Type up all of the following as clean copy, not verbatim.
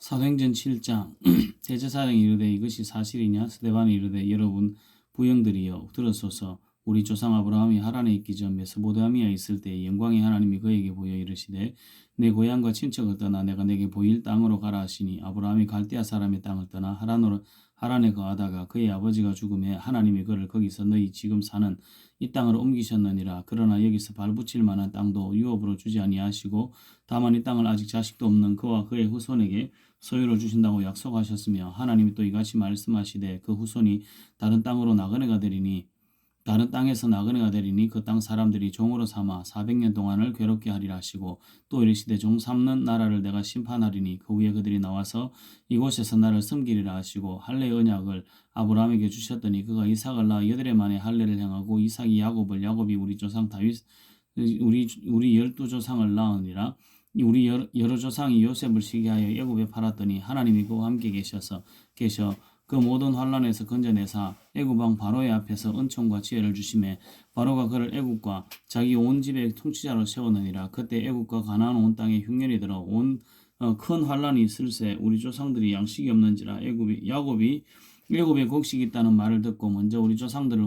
사도행전 7장 대제사장이 이르되 이것이 사실이냐? 스데반이 이르되 여러분 부형들이여 들으소서. 우리 조상 아브라함이 하란에 있기 전 메소포타미아에 있을 때 영광의 하나님이 그에게 보여 이르시되 내 고향과 친척을 떠나 내가 내게 보일 땅으로 가라 하시니 아브라함이 갈대아 사람의 땅을 떠나 하란에 거하다가 그의 아버지가 죽음에 하나님이 그를 거기서 너희 지금 사는 이 땅으로 옮기셨느니라. 그러나 여기서 발붙일 만한 땅도 유업으로 주지 아니하시고 다만 이 땅을 아직 자식도 없는 그와 그의 후손에게 소유를 주신다고 약속하셨으며 하나님이 또 이같이 말씀하시되 그 후손이 다른 땅에서 나그네가 되리니 그 땅 사람들이 종으로 삼아 400년 동안을 괴롭게 하리라 하시고 또 이르시되 종 삼는 나라를 내가 심판하리니 그 후에 그들이 나와서 이곳에서 나를 섬기리라 하시고 할례 언약을 아브라함에게 주셨더니 그가 이삭을 낳아 8해 만에 할례를 행하고 이삭이 야곱을 야곱이 우리 조상 다윗 우리 12조상을 낳으니라. 우리 여러 조상이 요셉을 시기하여 애굽에 팔았더니 하나님이 그와 함께 계셔 그 모든 환란에서 건져내사 애굽 왕 바로의 앞에서 은총과 지혜를 주시매 바로가 그를 애굽과 자기 온 집의 통치자로 세우느니라. 그때 애굽과 가나안 온 땅에 흉년이 들어 큰 환란이 있을새 우리 조상들이 양식이 없는지라. 야곱이 애굽에 곡식이 있다는 말을 듣고 먼저 우리 조상들을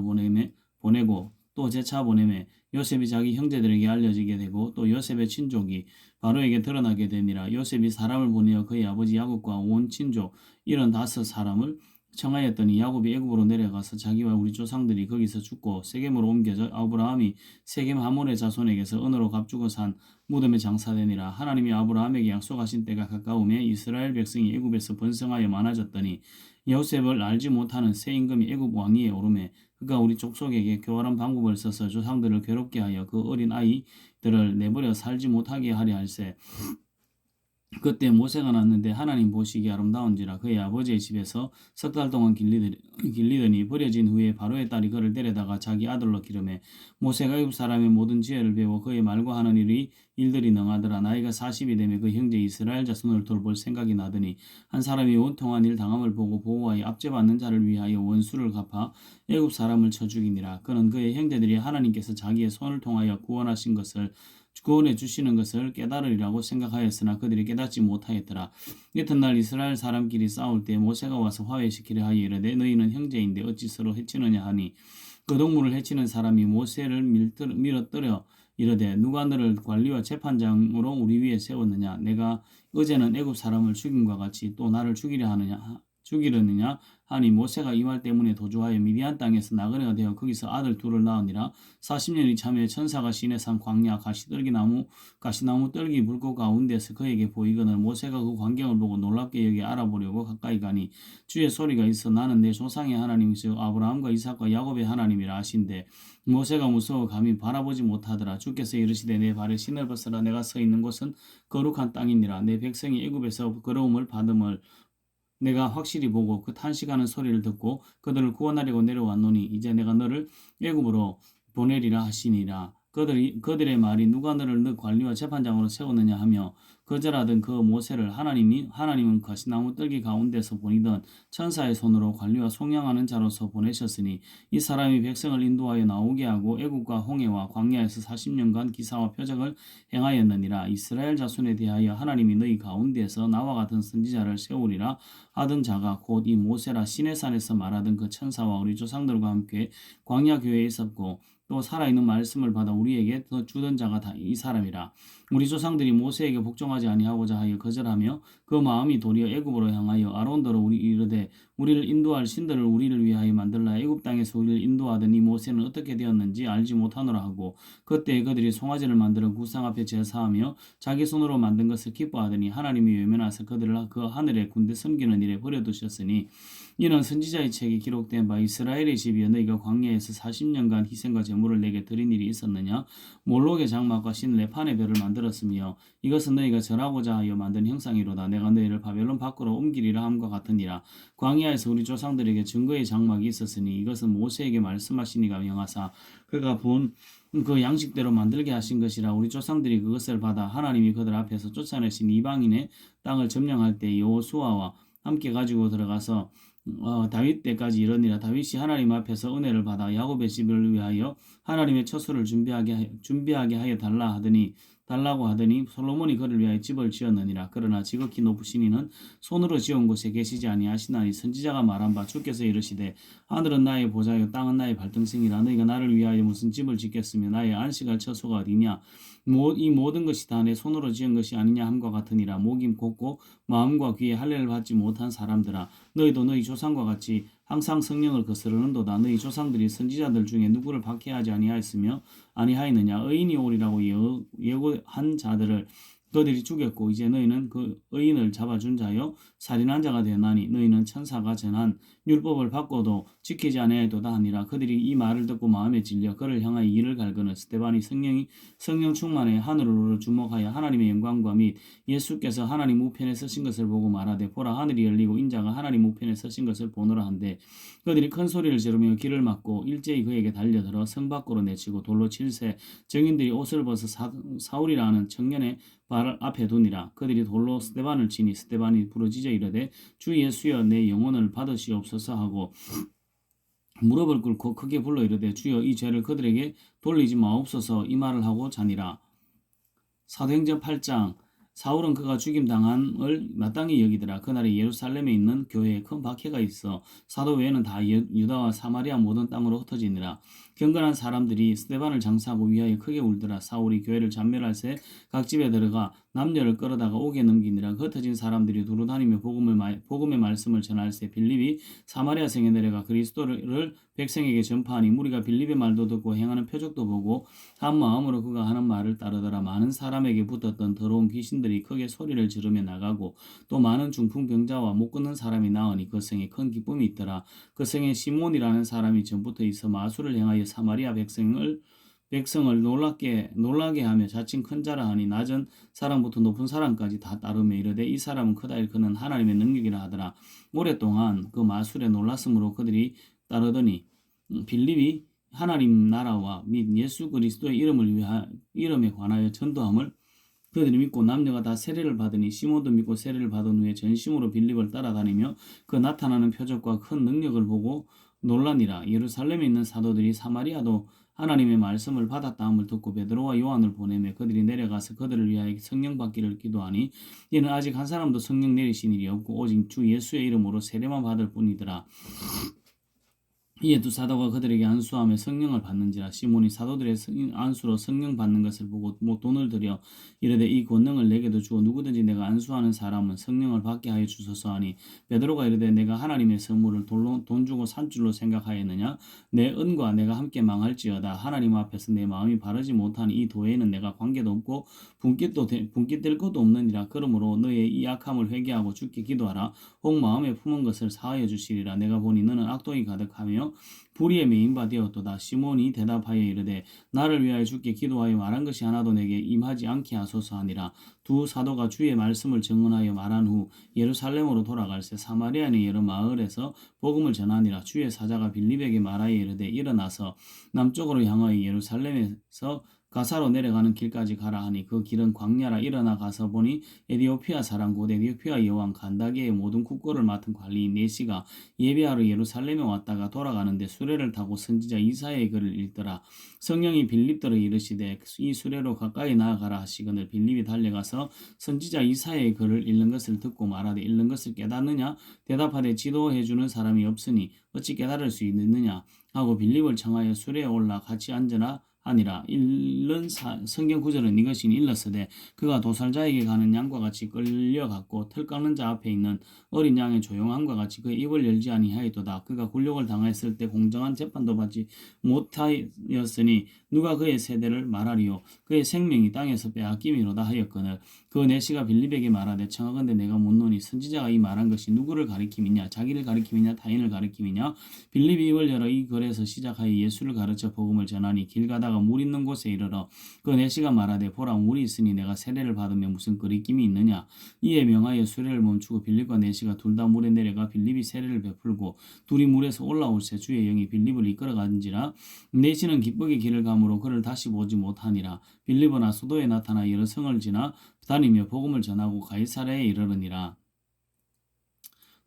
보내고 또 재차 보내매 요셉이 자기 형제들에게 알려지게 되고 또 요셉의 친족이 바로에게 드러나게 되니라. 요셉이 사람을 보내어 그의 아버지 야곱과 온 친족 75사람을 청하였더니 야곱이 애굽으로 내려가서 자기와 우리 조상들이 거기서 죽고 세겜으로 옮겨져 아브라함이 세겜 하몬의 자손에게서 은으로 값주고 산 무덤에 장사되니라. 하나님이 아브라함에게 약속하신 때가 가까우매 이스라엘 백성이 애굽에서 번성하여 많아졌더니 요셉을 알지 못하는 새 임금이 애굽 왕위에 오르매 그가 우리 족속에게 교활한 방법을 써서 조상들을 괴롭게 하여 그 어린 아이들을 내버려 살지 못하게 하려 할세. 그때 모세가 났는데 하나님 보시기에 아름다운지라. 그의 아버지의 집에서 석 달 동안 길리더니 버려진 후에 바로의 딸이 그를 데려다가 자기 아들로 기르매 모세가 애굽 사람의 모든 지혜를 배워 그의 말과 하는 일들이 능하더라. 나이가 40이 되매 그 형제 이스라엘 자손을 돌볼 생각이 나더니 한 사람이 원통한 일 당함을 보고 보호하여 압제받는 자를 위하여 원수를 갚아 애굽 사람을 쳐 죽이니라. 그는 그의 형제들이 하나님께서 자기의 손을 통하여 구원해 주시는 것을 깨달으리라고 생각하였으나 그들이 깨닫지 못하였더라. 이튿날 이스라엘 사람끼리 싸울 때 모세가 와서 화해시키려 하여 이르되 너희는 형제인데 어찌 서로 해치느냐 하니 그 동물을 해치는 사람이 모세를 밀어뜨려 이르되 누가 너를 관리와 재판장으로 우리 위에 세웠느냐? 내가 어제는 애굽 사람을 죽임과 같이 또 나를 죽이려느냐 하니 모세가 이 말 때문에 도주하여 미디안 땅에서 나그네가 되어 거기서 아들 둘을 낳으니라. 40년이 참에 천사가 시내 산 광야 가시나무 떨기 물고 가운데서 그에게 보이거늘 모세가 그 광경을 보고 놀랍게 여기 알아보려고 가까이 가니 주의 소리가 있어 나는 내 조상의 하나님이시여 아브라함과 이삭과 야곱의 하나님이라 하신대 모세가 무서워 감히 바라보지 못하더라. 주께서 이르시되 내 발에 신을 벗으라. 내가 서 있는 곳은 거룩한 땅이니라. 내 백성이 애굽에서 거로움을 받음을 내가 확실히 보고 그 탄식하는 소리를 듣고 그들을 구원하려고 내려왔노니 이제 내가 너를 애굽으로 보내리라 하시니라. 그들의 말이 누가 너를 너 관리와 재판장으로 세웠느냐 하며 거절하던 그 모세를 하나님은 가시나무 뜰기 가운데서 보이던 천사의 손으로 관리와 속량하는 자로서 보내셨으니 이 사람이 백성을 인도하여 나오게 하고 애굽과 홍해와 광야에서 40년간 기사와 표적을 행하였느니라. 이스라엘 자손에 대하여 하나님이 너희 가운데서 나와 같은 선지자를 세우리라 하던 자가 곧 이 모세라. 시내산에서 말하던 그 천사와 우리 조상들과 함께 광야 교회에 있었고 또 살아있는 말씀을 받아 우리에게 더 주던 자가 다 이 사람이라. 우리 조상들이 모세에게 복종하지 아니하고자 하여 거절하며 그 마음이 도리어 애굽으로 향하여 아론더러 이르되 우리를 인도할 신들을 우리를 위하여 만들라. 애굽 땅에서 우리를 인도하던 이 모세는 어떻게 되었는지 알지 못하노라 하고 그때 그들이 송아지를 만들어 구상 앞에 제사하며 자기 손으로 만든 것을 기뻐하더니 하나님이 외면하사 그들을 그 하늘의 군대 섬기는 일에 버려두셨으니 이는 선지자의 책에 기록된 바 이스라엘의 집이여 너희가 광야에서 40년간 희생과 제물을 내게 드린 일이 있었느냐? 몰록의 장막과 신 레판의 별을 만들었으며 이것은 너희가 절하고자 하여 만든 형상이로다. 내가 너희를 바벨론 밖으로 옮기리라 함과 같으니라. 광야에서 우리 조상들에게 증거의 장막이 있었으니 이것은 모세에게 말씀하시니가 명하사 그가 본 그 양식대로 만들게 하신 것이라. 우리 조상들이 그것을 받아 하나님이 그들 앞에서 쫓아내신 이방인의 땅을 점령할 때 여호수아와 함께 가지고 들어가서 다윗 때까지 이르니라. 다윗이 하나님 앞에서 은혜를 받아 야곱의 집을 위하여 하나님의 처소를 준비하게 하여 달라 하더니 달라고 하더니 솔로몬이 그를 위하여 집을 지었느니라. 그러나 지극히 높으신 이는 손으로 지은 곳에 계시지 아니하시나니 선지자가 말한 바 주께서 이르시되 하늘은 나의 보좌요 땅은 나의 발등승이라. 너희가 나를 위하여 무슨 집을 짓겠으며 나의 안식할 처소가 어디냐. 이 모든 것이 다 내 손으로 지은 것이 아니냐 함과 같으니라. 목이 곧고 마음과 귀에 할례를 받지 못한 사람들아, 너희도 너희 조상과 같이 항상 성령을 거스르는도다. 너희 조상들이 선지자들 중에 누구를 박해하지 아니하였으며 아니하였느냐. 의인이 오리라고 예고한 자들을 그들이 죽였고 이제 너희는 그 의인을 잡아준 자요 살인한 자가 되나니 너희는 천사가 전한 율법을 받고도 지키지 아니하였도다 하니라. 그들이 이 말을 듣고 마음에 질려 그를 향하여 이를 갈거늘 스데반이 성령 충만에 하늘으로 주목하여 하나님의 영광과 및 예수께서 하나님 우편에 서신 것을 보고 말하되 보라 하늘이 열리고 인자가 하나님 우편에 서신 것을 보노라 한데 그들이 큰 소리를 지르며 길을 막고 일제히 그에게 달려들어 성 밖으로 내치고 돌로 칠세 증인들이 옷을 벗어 사울이라는 청년의 발 앞에 두니라. 그들이 돌로 스데반을 치니 스데반이 부르짖어 이르되 주 예수여 내 영혼을 받으시옵소서 하고 무릎을 꿇고 크게 불러 이르되 주여 이 죄를 그들에게 돌리지 마옵소서 이 말을 하고 자니라. 사도행전 8장. 사울은 그가 죽임당한을 마땅히 여기더라. 그날에 예루살렘에 있는 교회에 큰 박해가 있어 사도 외에는 다 유다와 사마리아 모든 땅으로 흩어지니라. 경건한 사람들이 스데반을 장사하고 위하여 크게 울더라. 사울이 교회를 잔멸할 새 각 집에 들어가 남녀를 끌어다가 옥에 넘기니라. 흩어진 사람들이 두루 다니며 복음의 말씀을 전할 새 빌립이 사마리아 성에 내려가 그리스도를 백성에게 전파하니 무리가 빌립의 말도 듣고 행하는 표적도 보고 한 마음으로 그가 하는 말을 따르더라. 많은 사람에게 붙었던 더러운 귀신들이 크게 소리를 지르며 나가고 또 많은 중풍병자와 못 걷는 사람이 나으니 그 성에 큰 기쁨이 있더라. 그 성에 시몬이라는 사람이 전부터 있어 마술을 행하여 사마리아 백성을 놀라게 하며 자칭 큰 자라 하니 낮은 사람부터 높은 사람까지 다 따르며 이르되 이 사람은 크다 일컫는 하나님의 능력이라 하더라. 오랫동안 그 마술에 놀랐으므로 그들이 따르더니 빌립이 하나님 나라와 및 예수 그리스도의 이름에 관하여 전도함을 그들이 믿고 남녀가 다 세례를 받으니 시몬도 믿고 세례를 받은 후에 전심으로 빌립을 따라다니며 그 나타나는 표적과 큰 능력을 보고 놀라니라. 예루살렘에 있는 사도들이 사마리아도 하나님의 말씀을 받았다함을 듣고 베드로와 요한을 보내며 그들이 내려가서 그들을 위하여 성령 받기를 기도하니 이는 아직 한 사람도 성령 내리신 일이 없고 오직 주 예수의 이름으로 세례만 받을 뿐이더라. 이에 두 사도가 그들에게 안수하며 성령을 받는지라. 시몬이 사도들의 안수로 성령 받는 것을 보고 돈을 들여 이르되 이 권능을 내게도 주어 누구든지 내가 안수하는 사람은 성령을 받게 하여 주소서 하니 베드로가 이르되 내가 하나님의 선물을 돈 주고 산 줄로 생각하였느냐. 내 은과 내가 함께 망할지어다. 하나님 앞에서 내 마음이 바르지 못하니 이 도에는 내가 관계도 없고 분깃될 것도 없느니라. 그러므로 너의 이 악함을 회개하고 주께 기도하라. 혹 마음에 품은 것을 사하여 주시리라. 내가 보니 너는 악독이 가득하며 불의에 매인 바 되었도다. 시몬이 대답하여 이르되 나를 위하여 주께 기도하여 말한 것이 하나도 내게 임하지 않게 하소서 하니라. 두 사도가 주의 말씀을 증언하여 말한 후 예루살렘으로 돌아갈새 사마리아의 여러 마을에서 복음을 전하니라. 주의 사자가 빌립에게 말하여 이르되 일어나서 남쪽으로 향하여 예루살렘에서 가사로 내려가는 길까지 가라 하니 그 길은 광야라. 일어나 가서 보니 에디오피아 사람 곧 에디오피아 여왕 간다게의 모든 국고를 맡은 관리인 네시가 예배하러 예루살렘에 왔다가 돌아가는데 수레를 타고 선지자 이사야의 글을 읽더라. 성령이 빌립더러 이르시되 이 수레로 가까이 나아가라 하시거늘 빌립이 달려가서 선지자 이사야의 글을 읽는 것을 듣고 말하되 읽는 것을 깨닫느냐. 대답하되 지도해주는 사람이 없으니 어찌 깨달을 수 있느냐 하고 빌립을 청하여 수레에 올라 같이 앉으라 아니라. 읽는 성경 구절은 이것이니 일렀으되 그가 도살자에게 가는 양과 같이 끌려갔고 털 깎는 자 앞에 있는 어린 양의 조용함과 같이 그의 입을 열지 아니하였도다. 그가 굴욕을 당했을 때 공정한 재판도 받지 못하였으니 누가 그의 세대를 말하리요. 그의 생명이 땅에서 빼앗김이로다 하였거늘 그 내시가 빌립에게 말하되 청하건대 내가 묻노니 선지자가 이 말한 것이 누구를 가리킴이냐. 자기를 가리킴이냐 타인을 가리킴이냐. 빌립이 입을 열어 이 글에서 시작하여 예수를 가르쳐 복음을 전하니 길 가다가 물 있는 곳에 이르러 그 내시가 말하되 보라 물이 있으니 내가 세례를 받으며 무슨 거리낌이 있느냐. 이에 명하여 수레를 멈추고 빌립과 내시가 둘 다 물에 내려가 빌립이 세례를 베풀고 둘이 물에서 올라올새 주의 영이 빌립을 이끌어간지라. 내시는 기쁘게 길을 가므로 그를 다시 보지 못하니라. 빌립은 아소도에 나타나 여러 성을 지나 다니며 복음을 전하고 가이사랴에 이르르니라.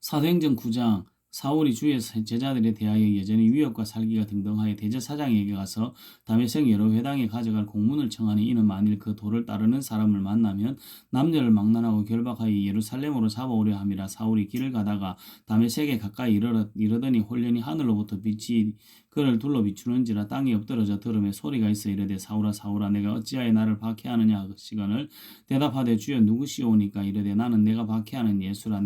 사도행전 9장. 사울이 주의 제자들에 대하여 여전히 위협과 살기가 등등하여 대제사장에게 가서 다메섹 여러 회당에 가져갈 공문을 청하니 이는 만일 그 도를 따르는 사람을 만나면 남녀를 망난하고 결박하여 예루살렘으로 잡아오려 함이라. 사울이 길을 가다가 다메섹에 가까이 이르더니 홀련히 하늘로부터 빛이 그를 둘러 비추는지라. 땅에 엎드러져 들음에 소리가 있어 이르되 사울아 사울아 내가 어찌하여 나를 박해하느냐 하시거늘 대답하되 주여 누구시오니까 이르되 나는 내가 박해하는 예수라.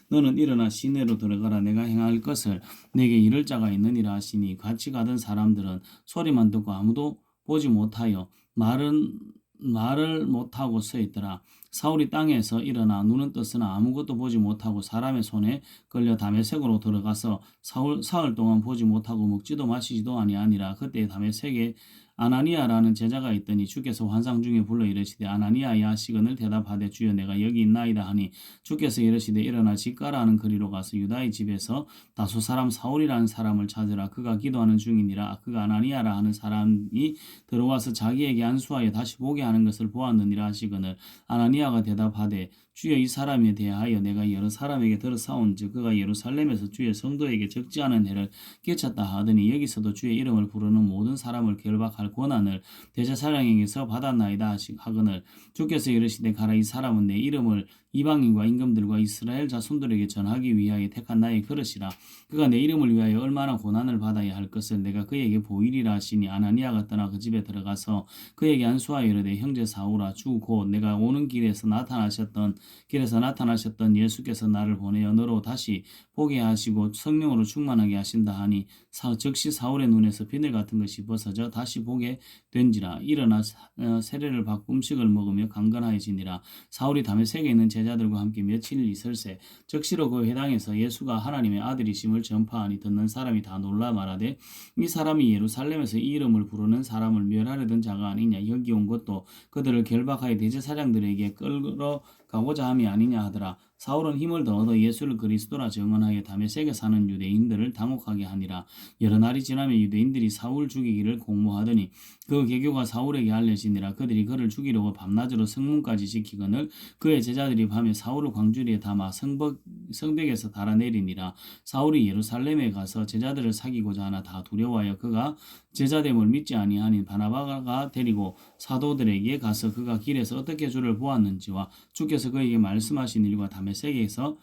너는 일어나 시내로 들어가라. 내가 행할 것을 내게 이를 자가 있느니라 하시니 같이 가던 사람들은 소리만 듣고 아무도 보지 못하여 말을 못하고 서 있더라. 사울이 땅에서 일어나 눈은 떴으나 아무것도 보지 못하고 사람의 손에 걸려 다메섹으로 들어가서 사흘 동안 보지 못하고 먹지도 마시지도 아니하니라. 그때 다메섹에 아나니아라는 제자가 있더니 주께서 환상 중에 불러 이르시되 아나니아야 하시거늘 대답하되 주여 내가 여기 있나이다 하니 주께서 이르시되 일어나 집가라 하는 거리로 가서 유다의 집에서 다소 사람 사울이라는 사람을 찾으라. 그가 기도하는 중이니라. 그가 아나니아라 하는 사람이 들어와서 자기에게 안수하여 다시 보게 하는 것을 보았느니라 하시거늘 아나니아가 대답하되 주여 이 사람에 대하여 내가 여러 사람에게 들어사온즉 그가 예루살렘에서 주의 성도에게 적지 않은 해를 끼쳤다 하더니 여기서도 주의 이름을 부르는 모든 사람을 결박할 권한을 대제사장에게서 받았나이다 하거늘 주께서 이르시되 가라. 이 사람은 내 이름을 이방인과 임금들과 이스라엘 자손들에게 전하기 위하여 택한 나의 그릇이라. 그가 내 이름을 위하여 얼마나 고난을 받아야 할 것을 내가 그에게 보이리라 하시니 아나니아가 떠나 그 집에 들어가서 그에게 안수하여 이르되 형제 사울아 주 곧 내가 오는 길에서 나타나셨던 예수께서 나를 보내어 너로 다시 보게 하시고 성령으로 충만하게 하신다 하니 즉시 사울의 눈에서 비늘 같은 것이 벗어져 다시 보게 된지라. 일어나 세례를 받고 음식을 먹으며 강건하여지니라. 사울이 다메섹에 있는 제자들과 함께 며칠 있을새 즉시로 그 회당에서 예수가 하나님의 아들이심을 전파하니 듣는 사람이 다 놀라 말하되 이 사람이 예루살렘에서 이 이름을 부르는 사람을 멸하려던 자가 아니냐. 여기 온 것도 그들을 결박하여 대제사장들에게 끌어 가고자 함이 아니냐 하더라. 사울은 힘을 더 얻어 예수를 그리스도라 증언하여 다메섹에 사는 유대인들을 당혹하게 하니라. 여러 날이 지나며 유대인들이 사울 죽이기를 공모하더니 그 계교가 사울에게 알려지니라. 그들이 그를 죽이려고 밤낮으로 성문까지 지키거늘 그의 제자들이 밤에 사울을 광주리에 담아 성벽에서 달아내리니라. 사울이 예루살렘에 가서 제자들을 사귀고자 하나 다 두려워하여 그가 제자됨을 믿지 아니하니 바나바가 데리고 사도들에게 가서 그가 길에서 어떻게 주를 보았는지와 주께서 그에게 말씀하신 일과 다메섹에서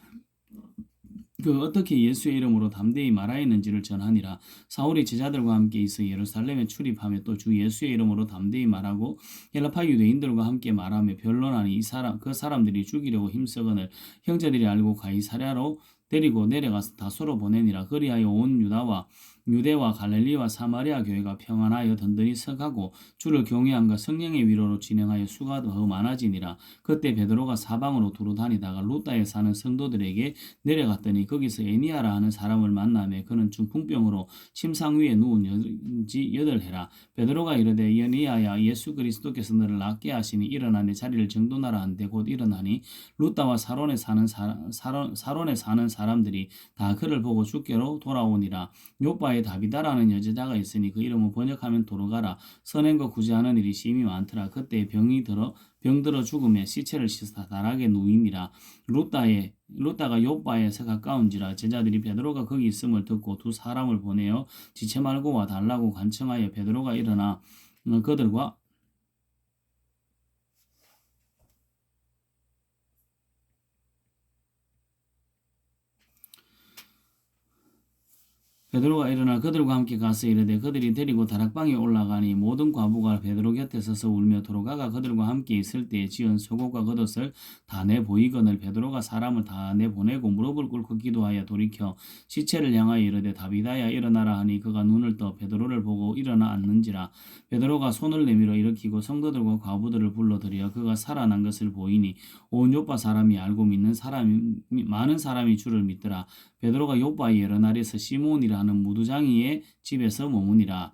그 어떻게 예수의 이름으로 담대히 말하였는지를 전하니라. 사울이 제자들과 함께 있어 예루살렘에 출입하며 또 주 예수의 이름으로 담대히 말하고 헬라파 유대인들과 함께 말하며 변론하니 그 사람들이 죽이려고 힘쓰거늘 형제들이 알고 가이사랴로 데리고 내려가서 다소로 보내니라. 그리하여 온 유대와 갈릴리와 사마리아 교회가 평안하여 든든히 서가고 주를 경외함과 성령의 위로로 진행하여 수가 더 많아지니라. 그때 베드로가 사방으로 두루 다니다가 루다에 사는 성도들에게 내려갔더니 거기서 에니아라 하는 사람을 만나매 그는 중풍병으로 침상 위에 누운 지 8해라. 베드로가 이르되 에니아야 예수 그리스도께서 너를 낫게 하시니 일어나 내 자리를 정돈하라 한데 곧 일어나니 루다와 사론에 사는 사람들이 다 그를 보고 주께로 돌아오니라. 요바에 다비다라는 여자가 있으니 그 이름을 번역하면 도로가라. 선행과 구제하는 일이 심히 많더라. 그때 병들어 죽음에 시체를 씻어 다락에 누이니라. 루다가 요바에서 가까운지라. 제자들이 베드로가 거기 있음을 듣고 두 사람을 보내어 지체 말고 와 달라고 간청하여 베드로가 일어나 그들과 베드로가 일어나 그들과 함께 가서 이르되 그들이 데리고 다락방에 올라가니 모든 과부가 베드로 곁에 서서 울며 도로가가 그들과 함께 있을 때에 지은 속옷과 겉옷을 다 내보이거늘 베드로가 사람을 다 내보내고 무릎을 꿇고 기도하여 돌이켜 시체를 향하여 이르되 다비다야 일어나라 하니 그가 눈을 떠 베드로를 보고 일어나 앉는지라. 베드로가 손을 내밀어 일으키고 성도들과 과부들을 불러들여 그가 살아난 것을 보이니 온 요파 사람이 알고 많은 사람이 주를 믿더라. 베드로가 요바의 여러 날에서 시몬이라 하는 무두장이의 집에서 머무니라.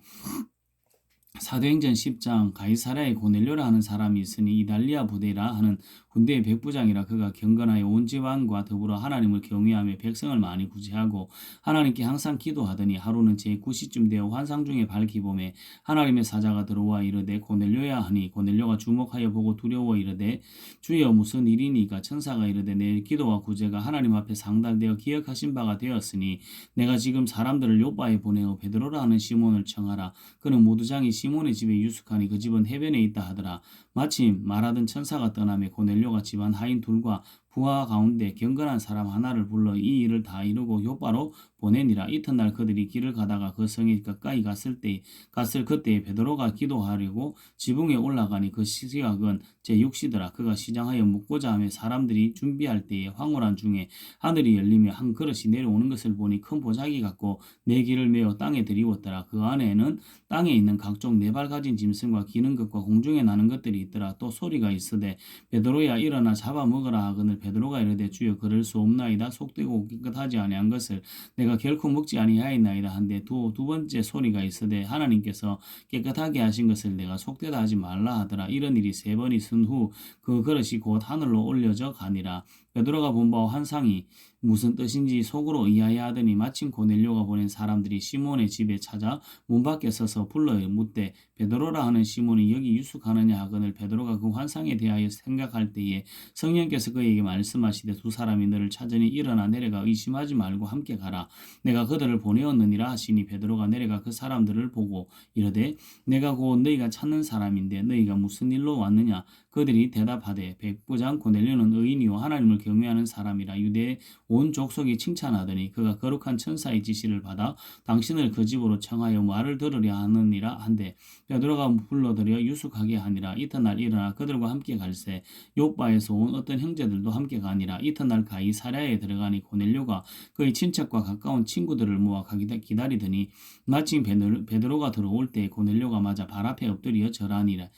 사도행전 10장 가이사랴에 고넬료라 하는 사람이 있으니 이달리아 부대라 하는 군대의 백부장이라 그가 경건하여 온 지방과 더불어 하나님을 경외하며 백성을 많이 구제하고 하나님께 항상 기도하더니 하루는 제9시쯤 되어 환상 중에 밝히 보매 하나님의 사자가 들어와 이르되 고넬료야 하니 고넬료가 주목하여 보고 두려워 이르되 주여 무슨 일이니까 천사가 이르되 내 기도와 구제가 하나님 앞에 상달되어 기억하신 바가 되었으니 내가 지금 사람들을 요바에 보내어 베드로라 하는 시몬을 청하라. 그는 모두장이 시몬의 집에 유숙하니 그 집은 해변에 있다 하더라. 마침 말하던 천사가 떠나며 고넬료가 집안 하인 둘과 부하 가운데 경건한 사람 하나를 불러 이 일을 다 이루고 요바로 보내니라. 이튿날 그들이 길을 가다가 그 성에 가까이 갔을 그때에 베드로가 기도하려고 지붕에 올라가니 그 시각은 제6시더라. 그가 시장하여 묻고자 하며 사람들이 준비할 때에 황홀한 중에 하늘이 열리며 한 그릇이 내려오는 것을 보니 큰 보자기 같고 네 길을 메어 땅에 들이웠더라. 그 안에는 땅에 있는 각종 네 발 가진 짐승과 기는 것과 공중에 나는 것들이 있더라. 또 소리가 있으되 베드로야 일어나 잡아 먹으라 하거늘 베드로가 이르되 주여 그럴 수 없나이다. 속되고 깨끗하지 아니한 것을 내가 결코 먹지 아니하였나이다 한데 두 번째 소리가 있으되 하나님께서 깨끗하게 하신 것을 내가 속되다 하지 말라 하더라. 이런 일이 세 번이 쓴 후 그 그릇이 곧 하늘로 올려져 가니라. 베드로가 본 바와 환상이 무슨 뜻인지 속으로 의아해하더니 마침 고넬료가 보낸 사람들이 시몬의 집에 찾아 문 밖에 서서 불러 묻되 베드로라 하는 시몬이 여기 유숙하느냐 하거늘 베드로가 그 환상에 대하여 생각할 때에 성령께서 그에게 말씀하시되 두 사람이 너를 찾으니 일어나 내려가 의심하지 말고 함께 가라. 내가 그들을 보내었느니라 하시니 베드로가 내려가 그 사람들을 보고 이르되 내가 곧 너희가 찾는 사람인데 너희가 무슨 일로 왔느냐. 그들이 대답하되 백부장 고넬료는 의인이요 하나님을 경외하는 사람이라 유대의 온 족속이 칭찬하더니 그가 거룩한 천사의 지시를 받아 당신을 그 집으로 청하여 말을 들으려 하느니라 한데 베드로가 불러들여 유숙하게 하니라. 이튿날 일어나 그들과 함께 갈새 욥바에서 온 어떤 형제들도 함께 가니라. 이튿날 가이사랴에 들어가니 고넬료가 그의 친척과 가까운 친구들을 모아 기다리더니 마침 베드로가 들어올 때 고넬료가 맞아 발 앞에 엎드려 절하니라.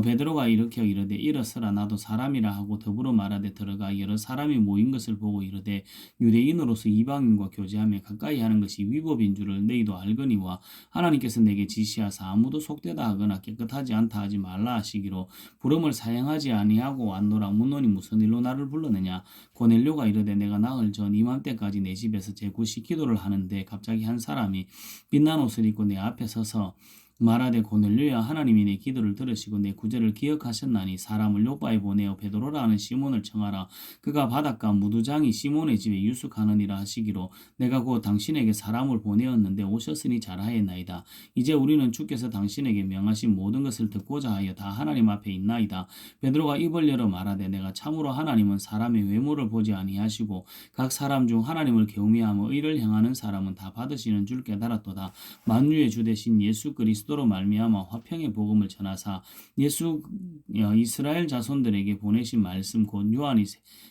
베드로가 일으켜 이르되 일어서라 나도 사람이라 하고 더불어 말하되 들어가 여러 사람이 모인 것을 보고 이르되 유대인으로서 이방인과 교제하며 가까이 하는 것이 위법인 줄을 너희도 알거니와 하나님께서 내게 지시하사 아무도 속되다 하거나 깨끗하지 않다 하지 말라 하시기로 부름을 사양하지 아니하고 왔노라. 묻노니 무슨 일로 나를 불렀느냐. 고넬료가 이르되 내가 나흘 전 이맘때까지 내 집에서 제9시 기도를 하는데 갑자기 한 사람이 빛난 옷을 입고 내 앞에 서서 말하되 고넬료야 하나님이 내 기도를 들으시고 내 구제를 기억하셨나니 사람을 요바에 보내어 베드로라 하는 시몬을 청하라. 그가 바닷가 무두장이 시몬의 집에 유숙하느니라 하시기로 내가 곧 당신에게 사람을 보내었는데 오셨으니 잘하였나이다. 이제 우리는 주께서 당신에게 명하신 모든 것을 듣고자 하여 다 하나님 앞에 있나이다. 베드로가 입을 열어 말하되 내가 참으로 하나님은 사람의 외모를 보지 아니하시고 각 사람 중 하나님을 경외하며 의를 행하는 사람은 다 받으시는 줄 깨달았도다. 만유의 주 되신 예수 그리스도로 말미암아 화평의 복음을 전하사 예수 이스라엘 자손들에게 보내신 말씀 곧 요한이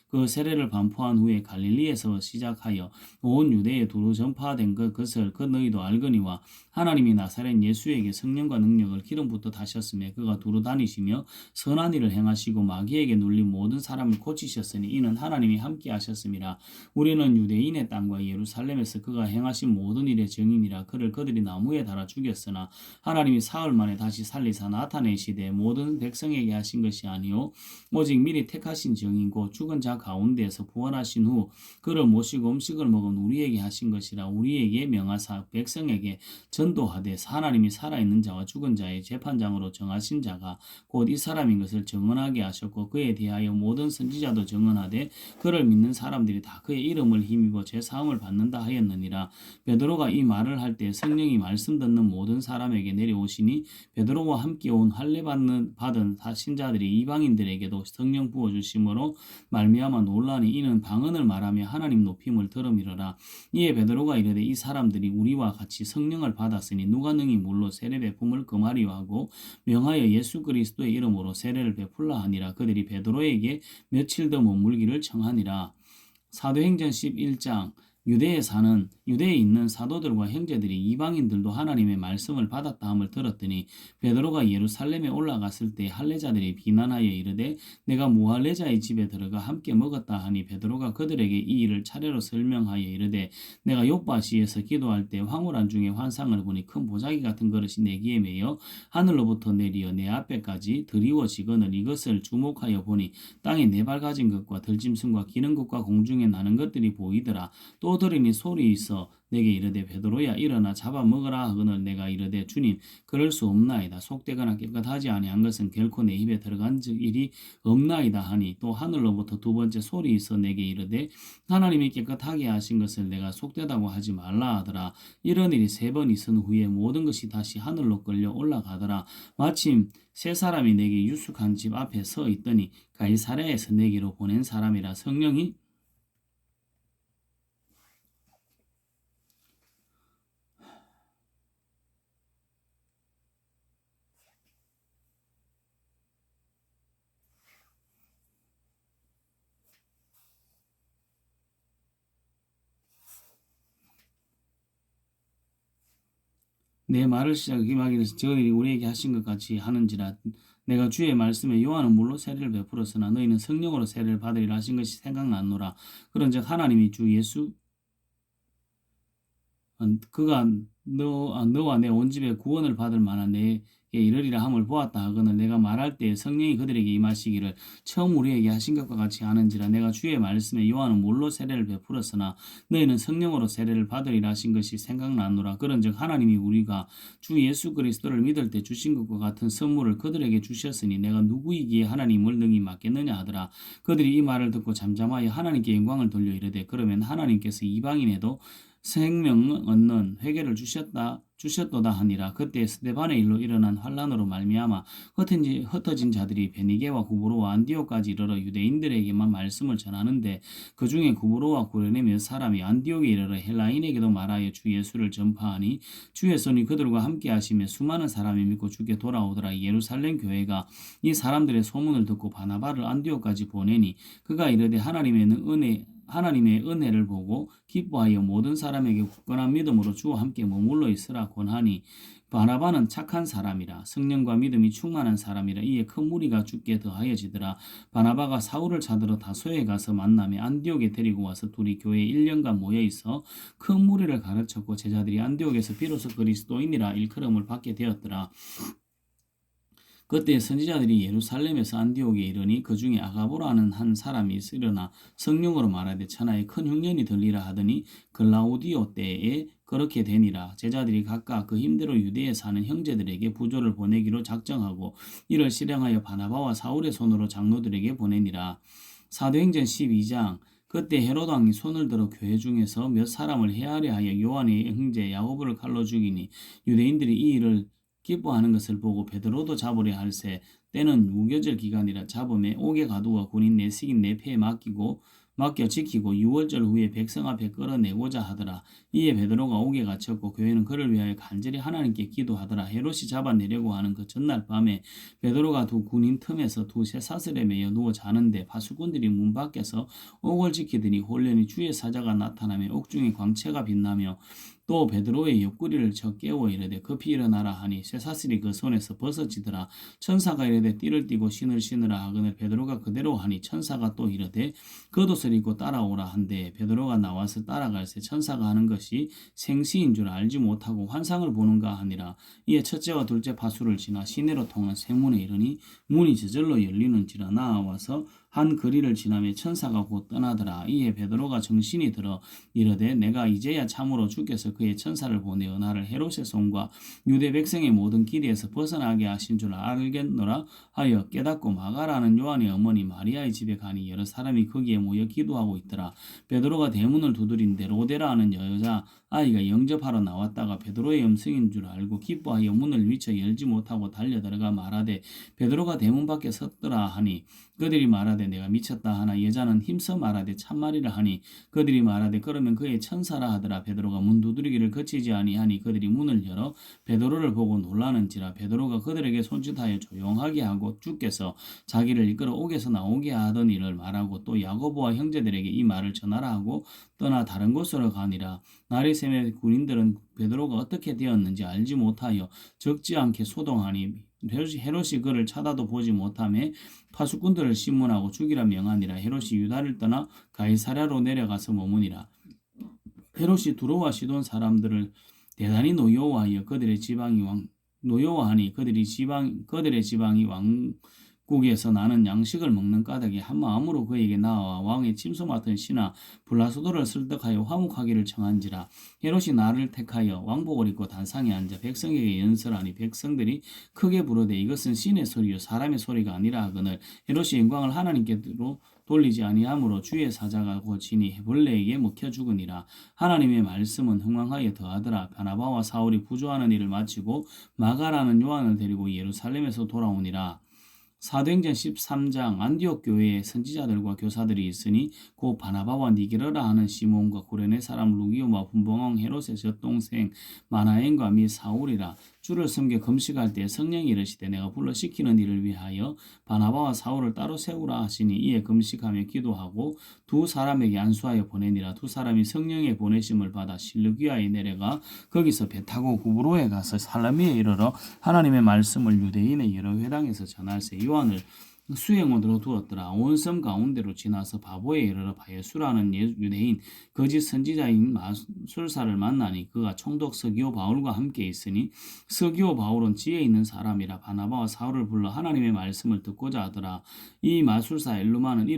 그 세례를 반포한 후에 갈릴리에서 시작하여 온 유대에 두루 전파된 그것을 그 너희도 알거니와 하나님이 나사렛 예수에게 성령과 능력을 기름부터 다셨으며 그가 두루 다니시며 선한 일을 행하시고 마귀에게 눌린 모든 사람을 고치셨으니 이는 하나님이 함께 하셨음이라. 우리는 유대인의 땅과 예루살렘에서 그가 행하신 모든 일의 증인이라. 그를 그들이 나무에 달아 죽였으나 하나님이 사흘 만에 다시 살리사 나타내시되 모든 백성에게 하신 것이 아니요 오직 미리 택하신 증인고 죽은 자 가운데에서 부활하신 후 그를 모시고 음식을 먹은 우리에게 하신 것이라. 우리에게 명하사 백성에게 전도하되 하나님이 살아있는 자와 죽은 자의 재판장으로 정하신 자가 곧 이 사람인 것을 증언하게 하셨고 그에 대하여 모든 선지자도 증언하되 그를 믿는 사람들이 다 그의 이름을 힘입어 죄사함을 받는다 하였느니라. 베드로가 이 말을 할 때 성령이 말씀 듣는 모든 사람에게 내려오시니 베드로와 함께 온 할례 받은 신자들이 이방인들에게도 성령 부어주심으로 말미암아 놀라니 이는 방언을 말하며 하나님 높임을 들음이로라. 이에 베드로가 이르되 이 사람들이 우리와 같이 성령을 받았으니 누가 능히 물로 세례 베품을 금하리요 하고 명하여 예수 그리스도의 이름으로 세례를 베풀라 하니라. 그들이 베드로에게 며칠 더 머물기를 청하니라. 사도행전 11장 유대에 있는 사도들과 형제들이 이방인들도 하나님의 말씀을 받았다 함을 들었더니 베드로가 예루살렘에 올라갔을 때 할례자들이 비난하여 이르되 내가 무할례자의 집에 들어가 함께 먹었다 하니 베드로가 그들에게 이 일을 차례로 설명하여 이르되 내가 욥바시에서 기도할 때 황홀한 중에 환상을 보니 큰 보자기 같은 그릇이 내 귀에 매여 하늘로부터 내리어 내 앞에까지 드리워지거늘 이것을 주목하여 보니 땅에 네 발 가진 것과 들짐승과 기는 것과 공중에 나는 것들이 보이더라. 또 들으니 소리 있어 내게 이르되 베드로야 일어나 잡아 먹으라 하거늘 내가 이르되 주님 그럴 수 없나이다. 속되거나 깨끗하지 아니한 것은 결코 내 입에 들어간 적 일이 없나이다 하니 또 하늘로부터 두 번째 소리 있어 내게 이르되 하나님이 깨끗하게 하신 것을 내가 속되다고 하지 말라 하더라. 이런 일이 세 번 있은 후에 모든 것이 다시 하늘로 끌려 올라가더라. 마침 세 사람이 내게 유숙한 집 앞에 서 있더니 가이사랴에서 내게로 보낸 사람이라. 성령이 내 말을 시작하기를 저들이 우리에게 하신 것 같이 하는지라. 내가 주의 말씀에 요한은 물로 세례를 베풀었으나 너희는 성령으로 세례를 받으리라 하신 것이 생각났노라. 그런즉 하나님이 주 예수 그가 너와 내 온 집에 구원을 받을 만한 내게 이르리라 함을 보았다 하거늘 내가 말할 때 성령이 그들에게 임하시기를 처음 우리에게 하신 것과 같이 하는지라. 내가 주의 말씀에 요한은 물로 세례를 베풀었으나 너희는 성령으로 세례를 받으리라 하신 것이 생각나노라. 그런즉 하나님이 우리가 주 예수 그리스도를 믿을 때 주신 것과 같은 선물을 그들에게 주셨으니 내가 누구이기에 하나님을 능히 맡겠느냐 하더라. 그들이 이 말을 듣고 잠잠하여 하나님께 영광을 돌려 이르되 그러면 하나님께서 이방인에도 생명 얻는 회개를 주셨도다 하니라. 그때 스데반의 일로 일어난 환란으로 말미암아 흩어진 자들이 베니게와 구브로와 안디옥까지 이르러 유대인들에게만 말씀을 전하는데 그 중에 구브로와 구레네 몇 사람이 안디옥에 이르러 헬라인에게도 말하여 주 예수를 전파하니 주의 손이 그들과 함께 하시며 수많은 사람이 믿고 주께 돌아오더라. 예루살렘 교회가 이 사람들의 소문을 듣고 바나바를 안디옥까지 보내니 그가 이르되 하나님의 은혜를 보고 기뻐하여 모든 사람에게 굳건한 믿음으로 주와 함께 머물러 있으라 권하니 바나바는 착한 사람이라 성령과 믿음이 충만한 사람이라. 이에 큰 무리가 주께 더하여지더라. 바나바가 사울을 찾으러 다소에 가서 만나며 안디옥에 데리고 와서 둘이 교회에 1년간 모여있어 큰 무리를 가르쳤고 제자들이 안디옥에서 비로소 그리스도인이라 일컬음을 받게 되었더라. 그때 선지자들이 예루살렘에서 안디옥에 이르니 그 중에 아가보라는 한 사람이 일어나 성령으로 말하되 천하에 큰 흉년이 들리라 하더니 글라우디오 때에 그렇게 되니라. 제자들이 각각 그 힘대로 유대에 사는 형제들에게 부조를 보내기로 작정하고 이를 실행하여 바나바와 사울의 손으로 장로들에게 보내니라. 사도행전 12장. 그때 헤롯 왕이 손을 들어 교회 중에서 몇 사람을 해하려 하여 요한의 형제 야고보를 칼로 죽이니 유대인들이 이 일을 기뻐하는 것을 보고 베드로도 잡으려 할세 때는 무교절 기간이라 잡음에 옥에 가두어 군인 내식인 내패에 맡겨 지키고 6월절 후에 백성 앞에 끌어내고자 하더라. 이에 베드로가 옥에 갇혔고 교회는 그를 위하여 간절히 하나님께 기도하더라. 헤롯이 잡아내려고 하는 그 전날 밤에 베드로가 두 군인 틈에서 두 쇠사슬에 매여 누워 자는데 파수꾼들이 문 밖에서 옥을 지키더니 홀련히 주의 사자가 나타나며 옥중에 광채가 빛나며 또 베드로의 옆구리를 쳐 깨워 이르되 급히 일어나라 하니 쇠사슬이 그 손에서 벗어지더라. 천사가 이르되 띠를 띠고 신을 신으라 하거늘 베드로가 그대로 하니 천사가 또 이르되 겉옷을 입고 따라오라 한데 베드로가 나와서 따라갈새 천사가 하는 것이 생시인 줄 알지 못하고 환상을 보는가 하니라. 이에 첫째와 둘째 파수를 지나 시내로 통한 세문에 이르니 문이 저절로 열리는지라. 나와서 한 거리를 지나며 천사가 곧 떠나더라. 이에 베드로가 정신이 들어 이르되 내가 이제야 참으로 주께서 그의 천사를 보내어 나를 헤롯의 손과 유대 백성의 모든 길에서 벗어나게 하신 줄 알겠노라 하여 깨닫고 마가라는 요한의 어머니 마리아의 집에 가니 여러 사람이 거기에 모여 기도하고 있더라. 베드로가 대문을 두드린데 로데라 하는 여자 아이가 영접하러 나왔다가 베드로의 음성인 줄 알고 기뻐하여 문을 미쳐 열지 못하고 달려들어가 말하되 베드로가 대문 밖에 섰더라 하니 그들이 말하되 말하되 내가 미쳤다 하나 여자는 힘써 말하되 참말이라 하니 그들이 말하되 그러면 그의 천사라 하더라. 베드로가 문 두드리기를 거치지 아니하니 그들이 문을 열어 베드로를 보고 놀라는지라. 베드로가 그들에게 손짓하여 조용하게 하고 주께서 자기를 이끌어 옥에서 나오게 하던 일을 말하고 또 야고보와 형제들에게 이 말을 전하라 하고 떠나 다른 곳으로 가니라. 날이 새매 군인들은 베드로가 어떻게 되었는지 알지 못하여 적지 않게 소동하니 헤롯이 그를 쳐다도 보지 못하며 파수꾼들을 신문하고 죽이라 명하니라. 헤롯이 유다를 떠나 가이사랴로 내려가서 머무니라. 헤롯이 두로와 시돈 사람들을 대단히 노여워하여 노여워하니 그들의 지방이 왕국에서 나는 양식을 먹는 까닭에 한 마음으로 그에게 나와 왕의 침소 맡은 신하 블라소도를 설득하여 화목하기를 청한지라. 헤롯이 나를 택하여 왕복을 입고 단상에 앉아 백성에게 연설하니 백성들이 크게 부르되 이것은 신의 소리요 사람의 소리가 아니라 하거늘 헤롯이 영광을 하나님께로 돌리지 아니하므로 주의 사자가 고치니 벌레에게 먹혀 죽으니라. 하나님의 말씀은 흥왕하여 더하더라. 바나바와 사울이 부조하는 일을 마치고 마가라는 요한을 데리고 예루살렘에서 돌아오니라. 사도행전 13장 안디옥 교회에 선지자들과 교사들이 있으니 곧 바나바와 니게르라 하는 시몬과 구레네 사람 루기오와 분봉왕 헤롯의 젖동생 마나엔과 및 사울이라. 주를 섬겨 금식할 때 성령이 이르시되 내가 불러 시키는 일을 위하여 바나바와 사울을 따로 세우라 하시니 이에 금식하며 기도하고 두 사람에게 안수하여 보내니라. 두 사람이 성령의 보내심을 받아 실루기아에 내려가 거기서 배 타고 구브로에 가서 살라미에 이르러 하나님의 말씀을 유대인의 여러 회당에서 전할세. 요한을 수행원으로 두었더라. 온 섬 가운데로 지나서 바보에 이르러 바예수라는 유대인 거짓 선지자인 마술사를 만나니 그가 총독 서기오 바울과 함께 있으니 서기오 바울은 지혜 있는 사람이라. 바나바와 사울을 불러 하나님의 말씀을 듣고자 하더라. 이 마술사 엘루마는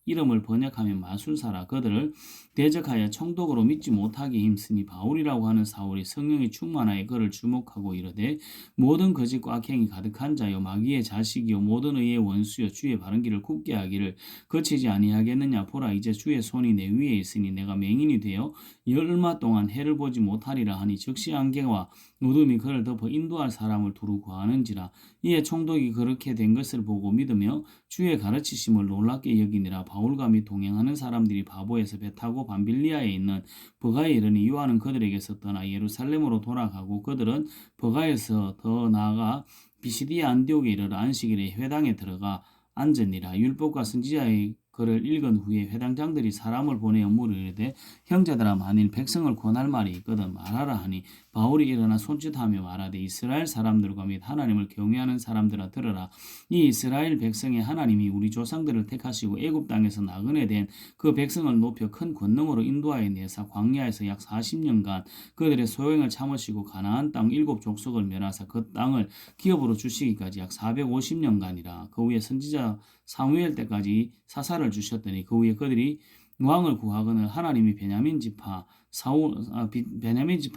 이름을 번역하면 마술사라. 그들을 대적하여 총독으로 믿지 못하게 힘쓰니 바울이라고 하는 사울이 성령이 충만하여 그를 주목하고 이르되 모든 거짓과 악행이 가득한 자요 마귀의 자식이요 모든 의의 원수요 주의 바른 길을 굽게 하기를 거치지 아니하겠느냐. 보라 이제 주의 손이 내 위에 있으니 내가 맹인이 되어 열마 동안 해를 보지 못하리라 하니 즉시 안개와 어둠이 그를 덮어 인도할 사람을 두루 구하는지라. 이에 총독이 그렇게 된 것을 보고 믿으며 주의 가르치심을 놀랍게 여기니라. 바울과 및 동행하는 사람들이 바보에서 배 타고 밤빌리아에 있는 버가에 이르니 요한은 그들에게서 떠나 예루살렘으로 돌아가고 그들은 버가에서 더 나아가 비시디아 안디옥에 이르러 안식일에 회당에 들어가 앉으니라. 율법과 선지자의 그를 읽은 후에 회당장들이 사람을 보내어 물으되 형제들아 만일 백성을 권할 말이 있거든 말하라 하니 바울이 일어나 손짓하며 말하되 이스라엘 사람들과 및 하나님을 경외하는 사람들아 들으라. 이 이스라엘 백성의 하나님이 우리 조상들을 택하시고 애굽 땅에서 나그네 된 그 백성을 높여 큰 권능으로 인도하여 내사 광야에서 약 40년간 그들의 소행을 참으시고 가나안 땅 7족속을 멸하사 그 땅을 기업으로 주시기까지 약 450년간이라. 그 후에 선지자 사무엘 때까지 사사를 주셨더니 그 후에 그들이 왕을 구하거늘 하나님이 베냐민 지파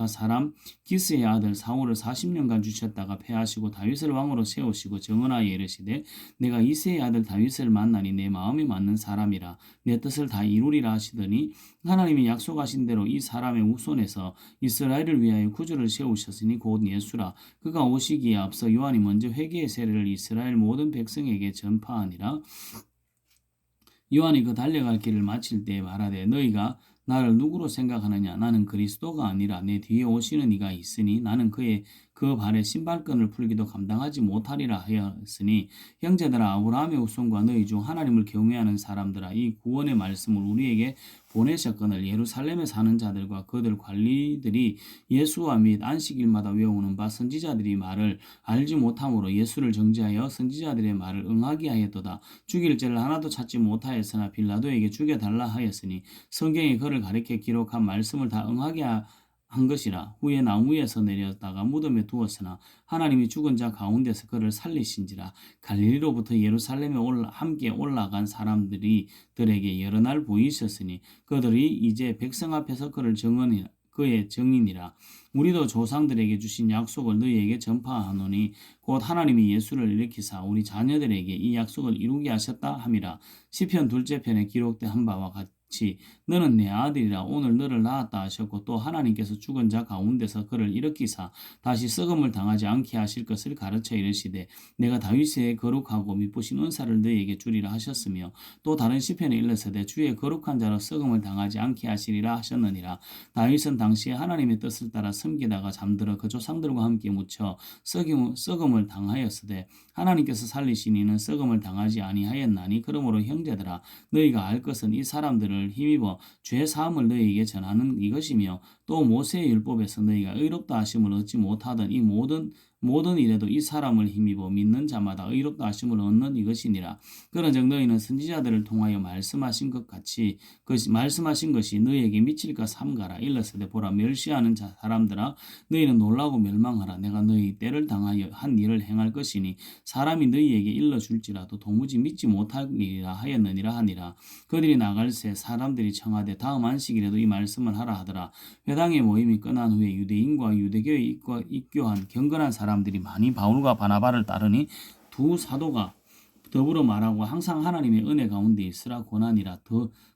사람 기스의 아들 사울을 40년간 주셨다가 패하시고 다윗을 왕으로 세우시고 정언하여 이르시되 내가 이새의 아들 다윗을 만나니 내 마음이 맞는 사람이라 내 뜻을 다 이루리라 하시더니 하나님이 약속하신 대로 이 사람의 후손에서 이스라엘을 위하여 구주를 세우셨으니 곧 예수라. 그가 오시기에 앞서 요한이 먼저 회개의 세례를 이스라엘 모든 백성에게 전파하니라. 요한이 그 달려갈 길을 마칠 때에 말하되 너희가 나를 누구로 생각하느냐. 나는 그리스도가 아니라 내 뒤에 오시는 이가 있으니 나는 그 발에 신발끈을 풀기도 감당하지 못하리라 하였으니 형제들아 아브라함의 후손과 너희 중 하나님을 경외하는 사람들아 이 구원의 말씀을 우리에게 보내셨거늘 예루살렘에 사는 자들과 그들 관리들이 예수와 및 안식일마다 외우는 바 선지자들이 말을 알지 못함으로 예수를 정죄하여 선지자들의 말을 응하게 하였도다. 죽일 죄를 하나도 찾지 못하였으나 빌라도에게 죽여달라 하였으니 성경에 그를 가리켜 기록한 말씀을 다 응하게 한 것이라. 후에 나무에서 내렸다가 무덤에 두었으나 하나님이 죽은 자 가운데서 그를 살리신지라. 갈릴리로부터 예루살렘에 함께 올라간 사람들이 들에게 여러 날 보이셨으니 그들이 이제 백성 앞에서 그의 증인이라. 우리도 조상들에게 주신 약속을 너희에게 전파하노니 곧 하나님이 예수를 일으키사 우리 자녀들에게 이 약속을 이루게 하셨다 함이라. 시편 2째 편에 기록된 바와 같이 너는 내 아들이라 오늘 너를 낳았다 하셨고 또 하나님께서 죽은 자 가운데서 그를 일으키사 다시 썩음을 당하지 않게 하실 것을 가르쳐 이르시되 내가 다윗의 거룩하고 미쁘신 은사를 너희에게 주리라 하셨으며 또 다른 시편에 일러서되 주의 거룩한 자로 썩음을 당하지 않게 하시리라 하셨느니라. 다윗은 당시에 하나님의 뜻을 따라 섬기다가 잠들어 그 조상들과 함께 묻혀 썩음을 당하였으되 하나님께서 살리신 이는 썩음을 당하지 아니하였나니 그러므로 형제들아 너희가 알 것은 이 사람들을 힘입어 죄 사함을 너희에게 전하는 이것이며 또 모세의 율법에서 너희가 의롭다 하심을 얻지 못하던 이 모든 일에도 이 사람을 힘입어 믿는 자마다 의롭다 하심을 얻는 이것이니라. 그런즉 너희는 선지자들을 통하여 말씀하신 것이 너희에게 미칠까 삼가라. 일러스되 보라 멸시하는 사람들아 너희는 놀라고 멸망하라. 내가 너희 때를 당하여 한 일을 행할 것이니 사람이 너희에게 일러줄지라도 도무지 믿지 못하리라 하였느니라 하니라. 그들이 나갈새 사람들이 청하되 다음 안식일에도 이 말씀을 하라 하더라. 회당의 모임이 끝난 후에 유대인과 유대교에 입교한 경건한 사람들이 많이 바울과 바나바를 따르니 두 사도가 더불어 말하고 항상 하나님의 은혜 가운데 있으라 권하니라.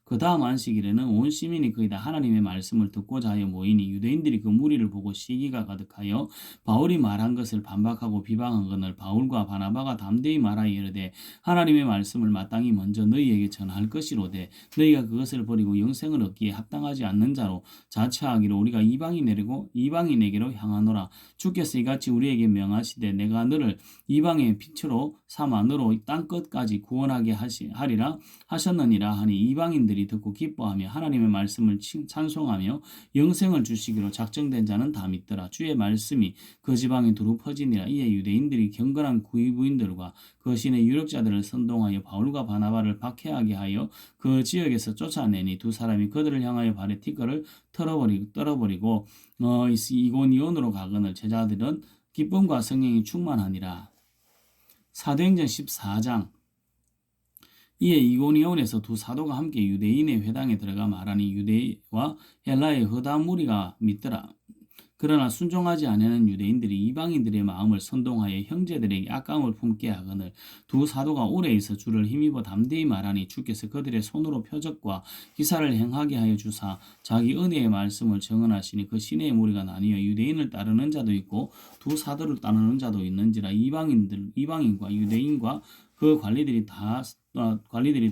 그 다음 안식일에는 온 시민이 거의 다 하나님의 말씀을 듣고자 하여 모이니 유대인들이 그 무리를 보고 시기가 가득하여 바울이 말한 것을 반박하고 비방하거늘 바울과 바나바가 담대히 말하여 이르되 하나님의 말씀을 마땅히 먼저 너희에게 전할 것이로되 너희가 그것을 버리고 영생을 얻기에 합당하지 않는 자로 자처하기로 우리가 이방인에게로 향하노라. 주께서 이같이 우리에게 명하시되 내가 너를 이방의 빛으로 삼아 너로 땅 끝까지 구원하게 하리라 하셨느니라 하니 이방인들이 듣고 기뻐하며 하나님의 말씀을 찬송하며 영생을 주시기로 작정된 자는 다 믿더라. 주의 말씀이 그 지방에 두루 퍼지니라. 이에 유대인들이 경건한 구이부인들과 그 신의 유력자들을 선동하여 바울과 바나바를 박해하게 하여 그 지역에서 쫓아내니 두 사람이 그들을 향하여 발에 티끌을 떨어버리고 이고니온으로 가거늘 제자들은 기쁨과 성령이 충만하니라. 사도행전 14장. 이에 이고니온에서 두 사도가 함께 유대인의 회당에 들어가 말하니 유대와 헬라의 허다한 무리가 믿더라. 그러나 순종하지 아니하는 유대인들이 이방인들의 마음을 선동하여 형제들에게 악감을 품게 하거늘 두 사도가 오래 있어 주를 힘입어 담대히 말하니 주께서 그들의 손으로 표적과 기사를 행하게 하여 주사 자기 은혜의 말씀을 증언하시니 그 시내의 무리가 나뉘어 유대인을 따르는 자도 있고 두 사도를 따르는 자도 있는지라. 이방인과 유대인과 그 관리들이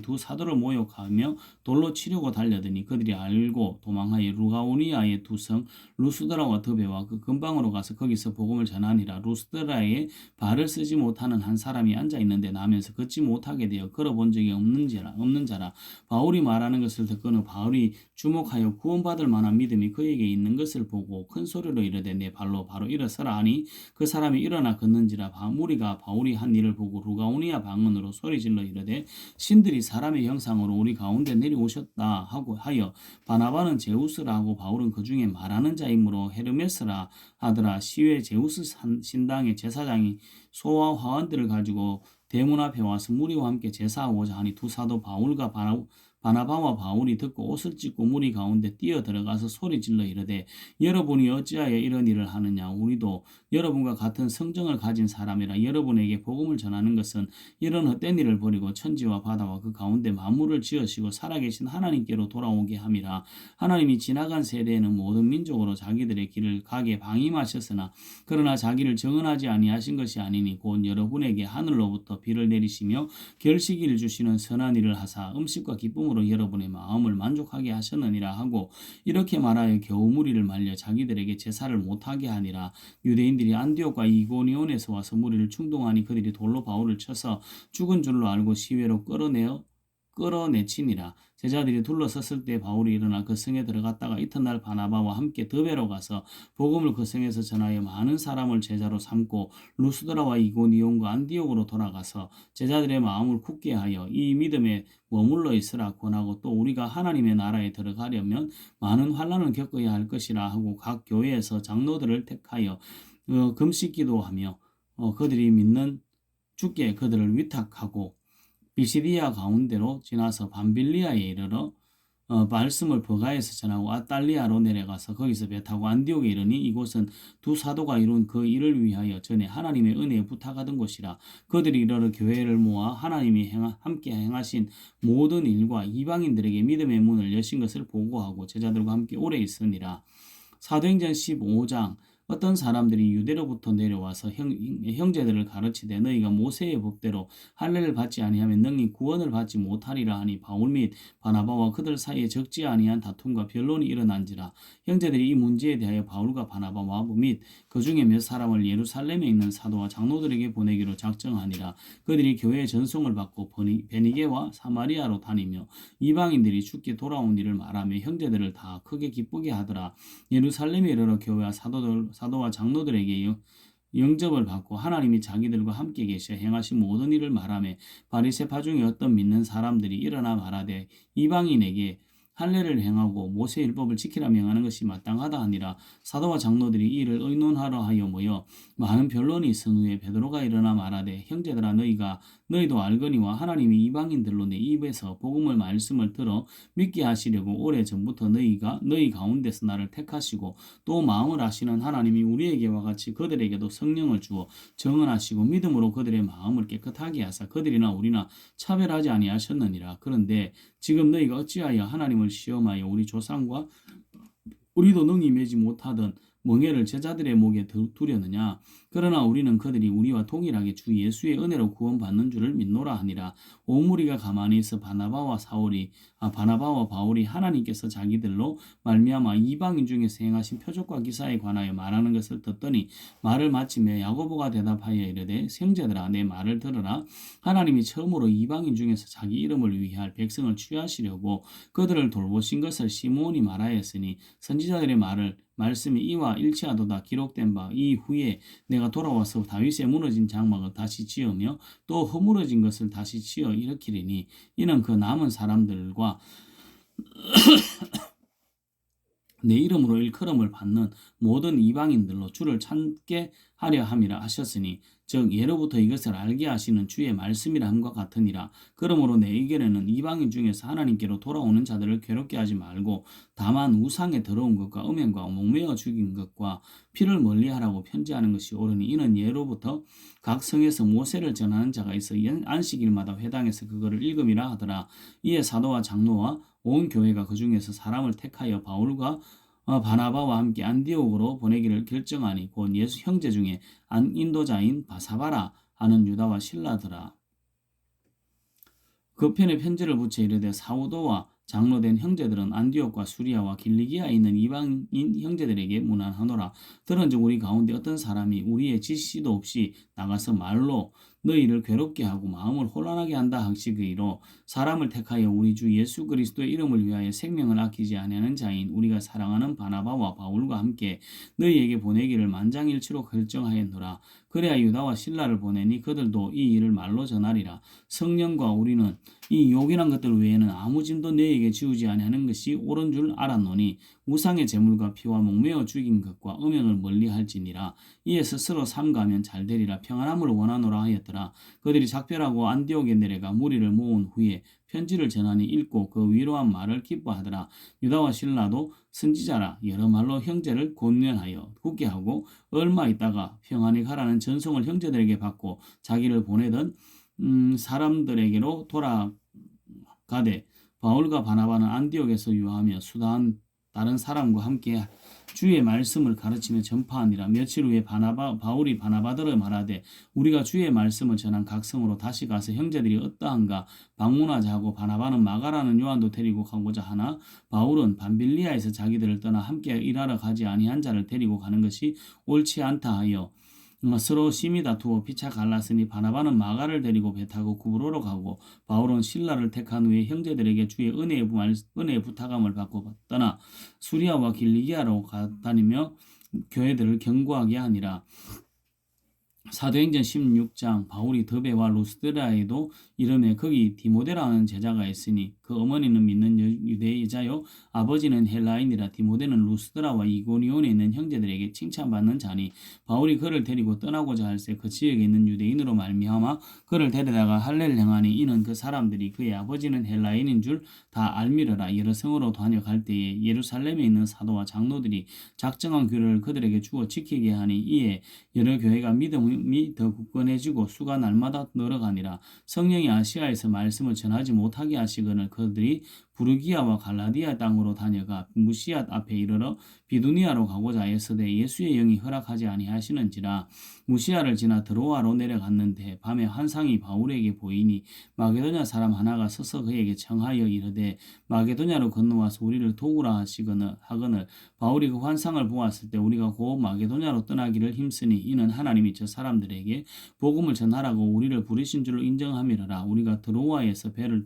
두 사도를 모욕하며 돌로 치려고 달려드니 그들이 알고 도망하여 루가오니아의 두 성 루스드라와 드베와 그 근방으로 가서 거기서 복음을 전하니라. 루스드라에 발을 쓰지 못하는 한 사람이 앉아 있는데 나면서 걷지 못하게 되어 걸어본 적이 없는 자라. 바울이 말하는 것을 듣고는 바울이 주목하여 구원받을 만한 믿음이 그에게 있는 것을 보고 큰 소리로 이르되 내 발로 바로 일어서라 하니 그 사람이 일어나 걷는지라. 무리가 바울이 한 일을 보고 루가오니아 방언으로 소리질러 이르되 신들이 사람의 형상으로 우리 가운데 내려오셨다 하고 하여 바나바는 제우스라 하고 바울은 그 중에 말하는 자이므로 헤르메스라 하더라. 시외 제우스 신당의 제사장이 소와 화환들을 가지고 대문 앞에 와서 무리와 함께 제사하고자 하니 두 사도 바울과 바나바와 바울이 듣고 옷을 찢고 무리 가운데 뛰어 들어가서 소리질러 이르되 여러분이 어찌하여 이런 일을 하느냐. 우리도 여러분과 같은 성정을 가진 사람이라. 여러분에게 복음을 전하는 것은 이런 헛된 일을 버리고 천지와 바다와 그 가운데 만물을 지으시고 살아계신 하나님께로 돌아오게 함이라. 하나님이 지나간 세대에는 모든 민족으로 자기들의 길을 가게 방임하셨으나 그러나 자기를 정언하지 아니하신 것이 아니니 곧 여러분에게 하늘로부터 비를 내리시며 결식일을 주시는 선한 일을 하사 음식과 기쁨으로 여러분의 마음을 만족하게 하셨느니라 하고 이렇게 말하여 겨우 무리를 말려 자기들에게 제사를 못하게 하니라. 유대인들이 안디옥과 이고니온에서 와서 무리를 충동하니 그들이 돌로 바울을 쳐서 죽은 줄로 알고 시외로 끌어내치니라. 제자들이 둘러섰을 때 바울이 일어나 그 성에 들어갔다가 이튿날 바나바와 함께 드베로 가서 복음을 그 성에서 전하여 많은 사람을 제자로 삼고 루스드라와 이고니온과 안디옥으로 돌아가서 제자들의 마음을 굳게 하여 이 믿음에 머물러 있으라 권하고 또 우리가 하나님의 나라에 들어가려면 많은 환난을 겪어야 할 것이라 하고 각 교회에서 장로들을 택하여 금식 기도하며 그들이 믿는 주께 그들을 위탁하고 비시디아 가운데로 지나서 밤빌리아에 이르러 말씀을 버가에서 전하고 아달리아로 내려가서 거기서 배 타고 안디옥에 이르니 이곳은 두 사도가 이룬 그 일을 위하여 전에 하나님의 은혜에 부탁하던 곳이라. 그들이 이르러 교회를 모아 하나님이 함께 행하신 모든 일과 이방인들에게 믿음의 문을 여신 것을 보고하고 제자들과 함께 오래 있으니라. 사도행전 15장. 어떤 사람들이 유대로부터 내려와서 형제들을 가르치되 너희가 모세의 법대로 할례를 받지 아니하면 능히 구원을 받지 못하리라 하니 바울 및 바나바와 그들 사이에 적지 아니한 다툼과 변론이 일어난지라. 형제들이 이 문제에 대하여 바울과 바나바와 및 그 중에 몇 사람을 예루살렘에 있는 사도와 장로들에게 보내기로 작정하니라. 그들이 교회의 전송을 받고 베니게와 사마리아로 다니며 이방인들이 죽게 돌아온 일을 말하며 형제들을 다 크게 기쁘게 하더라. 예루살렘에 이르러 교회와 사도와 장로들에게 영접을 받고 하나님이 자기들과 함께 계셔 행하신 모든 일을 말하며 바리새파 중에 어떤 믿는 사람들이 일어나 말하되 이방인에게 할례를 행하고 모세 율법을 지키라 명하는 것이 마땅하다 하니라. 사도와 장로들이 이 일을 의논하러 하여 모여 많은 변론이 있은 후에 베드로가 일어나 말하되 형제들아 너희도 알거니와 하나님이 이방인들로 내 입에서 복음을 말씀을 들어 믿게 하시려고 오래 전부터 너희 가운데서 나를 택하시고 또 마음을 아시는 하나님이 우리에게와 같이 그들에게도 성령을 주어 정언하시고 믿음으로 그들의 마음을 깨끗하게 하사 그들이나 우리나 차별하지 아니하셨느니라. 그런데 지금 너희가 어찌하여 하나님을 시험하여 우리 조상과 우리도 능히 매지 못하던 멍에를 제자들의 목에 두려느냐. 그러나 우리는 그들이 우리와 동일하게 주 예수의 은혜로 구원받는 줄을 믿노라 하니라. 온 무리가 가만히 있어 바나바와 바울이 하나님께서 자기들로 말미암아 이방인 중에서 행하신 표적과 기사에 관하여 말하는 것을 듣더니 말을 마치며 야고보가 대답하여 이르되 형제들아 내 말을 들으라. 하나님이 처음으로 이방인 중에서 자기 이름을 위할 백성을 취하시려고 그들을 돌보신 것을 시므온이 말하였으니 선지자들의 말씀이 이와 일치하도다. 기록된 바 이후에 내가 돌아와서 다윗의 무너진 장막을 다시 지으며 또 허물어진 것을 다시 지어 일으키리니 이는 그 남은 사람들과 내 이름으로 일컬음을 받는 모든 이방인들로 주를 찾게 하려 함이라 하셨으니 즉 예로부터 이것을 알게 하시는 주의 말씀이라 함과 같으니라. 그러므로 내 의견에는 이방인 중에서 하나님께로 돌아오는 자들을 괴롭게 하지 말고 다만 우상에 더러운 것과 음행과 목매어 죽인 것과 피를 멀리하라고 편지하는 것이 옳으니 이는 예로부터 각 성에서 모세를 전하는 자가 있어 안식일마다 회당에서 그거를 읽음이라 하더라. 이에 사도와 장로와 온 교회가 그 중에서 사람을 택하여 바울과 바나바와 함께 안디옥으로 보내기를 결정하니 곧 예수 형제 중에 인도자인 바사바라 하는 유다와 실라더라. 그 편에 편지를 붙여 이르되 사우도와 장로된 형제들은 안디옥과 수리아와 길리기아에 있는 이방인 형제들에게 문안하노라. 들은즉 우리 가운데 어떤 사람이 우리의 지시도 없이 나가서 말로 너희를 괴롭게 하고 마음을 혼란하게 한다 하시기로 사람을 택하여 우리 주 예수 그리스도의 이름을 위하여 생명을 아끼지 아니하는 자인 우리가 사랑하는 바나바와 바울과 함께 너희에게 보내기를 만장일치로 결정하였노라. 그래야 유다와 실라를 보내니 그들도 이 일을 말로 전하리라. 성령과 우리는 이 요긴한 것들 외에는 아무 짐도 너희에게 지우지 아니하는 것이 옳은 줄 알았노니 우상의 제물과 피와 목매어 죽인 것과 음행을 멀리할지니라. 이에 스스로 삼가면 잘되리라. 평안함을 원하노라 하였더라. 그들이 작별하고 안디옥에 내려가 무리를 모은 후에 편지를 전하니 읽고 그 위로한 말을 기뻐하더라. 유다와 실라도 선지자라 여러 말로 형제를 권면하여 굳게 하고 얼마 있다가 평안히 가라는 전송을 형제들에게 받고 자기를 보내던 사람들에게로 돌아가되 바울과 바나바는 안디옥에서 유하며 수다한 다른 사람과 함께 주의 말씀을 가르치며 전파하니라. 며칠 후에 바울이 바나바더러 말하되 우리가 주의 말씀을 전한 각 성으로 다시 가서 형제들이 어떠한가 방문하자 하고 바나바는 마가라는 요한도 데리고 가고자 하나 바울은 밤빌리아에서 자기들을 떠나 함께 일하러 가지 아니한 자를 데리고 가는 것이 옳지 않다 하여 서로 심히 다투어 피차 갈랐으니 바나바는 마가를 데리고 배 타고 구브로로 가고 바울은 실라를 택한 후에 형제들에게 주의 은혜의 부탁함을 받고 떠나 수리아와 길리기아로 다니며 교회들을 경고하게 하니라. 사도행전 16장 바울이 더베와 루스드라에도 이름에 거기 디모데라는 제자가 있으니 그 어머니는 믿는 유대 여자요 아버지는 헬라인이라. 디모데는 루스드라와 이고니온에 있는 형제들에게 칭찬받는 자니 바울이 그를 데리고 떠나고자 할새 그 지역에 있는 유대인으로 말미암아 그를 데려다가 할례를 행하니 이는 그 사람들이 그의 아버지는 헬라인인 줄 다 알미르라. 여러 성으로 다녀갈 때에 예루살렘에 있는 사도와 장로들이 작정한 규례를 그들에게 주어 지키게 하니 이에 여러 교회가 믿음이 더 굳건해지고 수가 날마다 늘어가니라. 성령이 아시아에서 말씀을 전하지 못하게 하시거늘 그들이 부르기아와 갈라디아 땅으로 다녀가 무시앗 앞에 이르러 비두니아로 가고자 하였으되 예수의 영이 허락하지 아니하시는지라. 무시아를 지나 드로아로 내려갔는데 밤에 환상이 바울에게 보이니 마게도냐 사람 하나가 서서 그에게 청하여 이르되 마게도냐로 건너와서 우리를 도우라 하거늘 바울이 그 환상을 보았을 때 우리가 곧 마게도냐로 떠나기를 힘쓰니 이는 하나님이 저 사람들에게 복음을 전하라고 우리를 부르신 줄로 인정함이라. 우리가 드로아에서 배로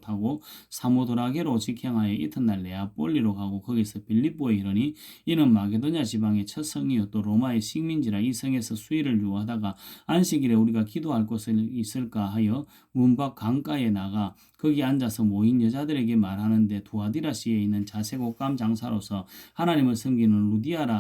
타고 사모드라게로 직행하여 이튿날 네아폴리로 가고 거기서 빌립보에 이르니 이는 마게도냐 지방의 첫 성이요 또 로마의 식민지라. 이 성에서 수일을 유하다가 안식일에 우리가 기도할 곳을 있을까 하여 문 밖 강가에 나가 거기 앉아서 모인 여자들에게 말하는데 두아디라시에 있는 자색옷감 장사로서 하나님을 섬기는 루디아라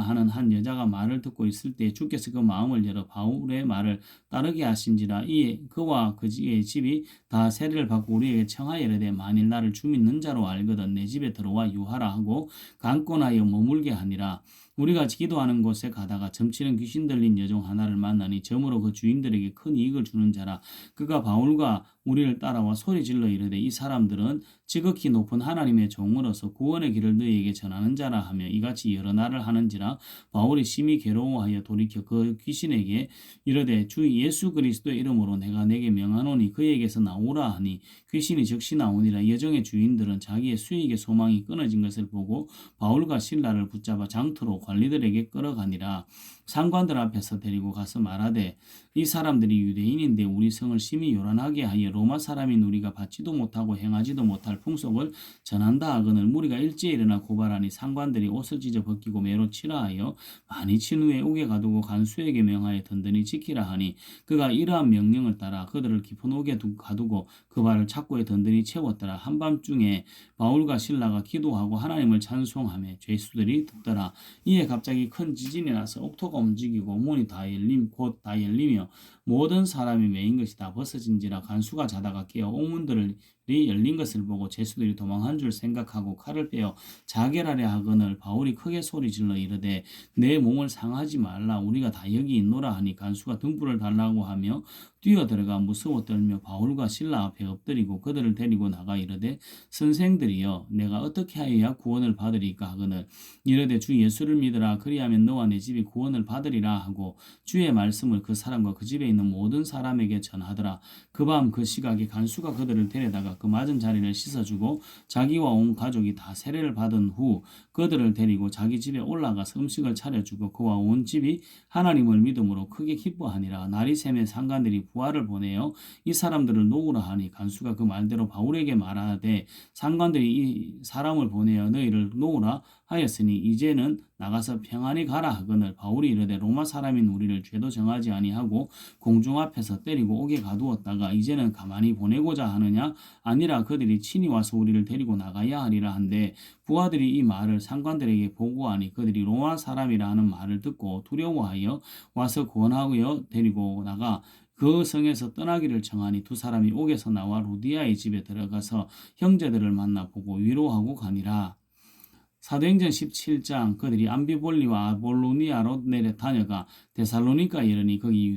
하는 한 여자가 말을 듣고 있을 때 주께서 그 마음을 열어 바울의 말을 따르게 하신지라. 이에 그와 그의 집이 다 세례를 받고 우리에게 청하여 이르되 만일 나를 주 믿는 자로 알거든 내 집에 들어와 유하라 하고 강권하여 머물게 하니라. 우리가 기도하는 곳에 가다가 점치는 귀신 들린 여종 하나를 만나니 점으로 그 주인들에게 큰 이익을 주는 자라. 그가 바울과 우리를 따라와 소리질러 이르되 이 사람들은 지극히 높은 하나님의 종으로서 구원의 길을 너희에게 전하는 자라 하며 이같이 여러 날을 하는지라. 바울이 심히 괴로워하여 돌이켜 그 귀신에게 이르되 주 예수 그리스도의 이름으로 내가 내게 명하노니 그에게서 나오라 하니 귀신이 즉시 나오니라. 여종의 주인들은 자기의 수익의 소망이 끊어진 것을 보고 바울과 실라를 붙잡아 장터로 관리들에게 끌어가니라. 상관들 앞에서 데리고 가서 말하되 이 사람들이 유대인인데 우리 성을 심히 요란하게 하여 로마 사람인 우리가 받지도 못하고 행하지도 못할 풍속을 전한다 하거늘 무리가 일제에 일어나 고발하니 상관들이 옷을 찢어 벗기고 매로 치라 하여 많이 친 후에 옥에 가두고 간수에게 명하여 든든히 지키라 하니 그가 이러한 명령을 따라 그들을 깊은 옥에 가두고 그 발을 착고에 든든히 채웠더라. 한밤중에 바울과 실라가 기도하고 하나님을 찬송하며 죄수들이 듣더라. 이에 갑자기 큰 지진이 나서 옥토가 움직이고 문이 곧 다 열리며 모든 사람이 메인 것이 다 벗어진지라. 간수가 자다가 깨어 옥문들이 열린 것을 보고 죄수들이 도망한 줄 생각하고 칼을 빼어 자결하려 하거늘 바울이 크게 소리질러 이르되 내 몸을 상하지 말라 우리가 다 여기 있노라 하니 간수가 등불을 달라고 하며 뛰어들어가 무서워 떨며 바울과 실라 앞에 엎드리고 그들을 데리고 나가 이르되 선생들이여 내가 어떻게 하여야 구원을 받으리까 하거늘 이르되 주 예수를 믿으라 그리하면 너와 내 집이 구원을 받으리라 하고 주의 말씀을 그 사람과 그 집에 있는 모든 사람에게 전하더라. 그 밤 그 시각에 간수가 그들을 데려다가 그 맞은 자리를 씻어주고 자기와 온 가족이 다 세례를 받은 후 그들을 데리고 자기 집에 올라가서 음식을 차려주고 그와 온 집이 하나님을 믿음으로 크게 기뻐하니라. 날이 새매 상관들이 부하를 보내어 이 사람들을 놓으라 하니 간수가 그 말대로 바울에게 말하되 상관들이 이 사람을 보내어 너희를 놓으라 하였으니 이제는 나가서 평안히 가라 하거늘 바울이 이르되 로마 사람인 우리를 죄도 정하지 아니하고 공중 앞에서 때리고 옥에 가두었다가 이제는 가만히 보내고자 하느냐 아니라 그들이 친히 와서 우리를 데리고 나가야 하리라 한데 부하들이 이 말을 상관들에게 보고하니 그들이 로마 사람이라 하는 말을 듣고 두려워하여 와서 권하여 데리고 나가 그 성에서 떠나기를 청하니 두 사람이 옥에서 나와 루디아의 집에 들어가서 형제들을 만나 보고 위로하고 가니라. 사도행전 17장 그들이 암비볼리와 아볼로니아로 내려 다녀가 데살로니가에 이르니 거기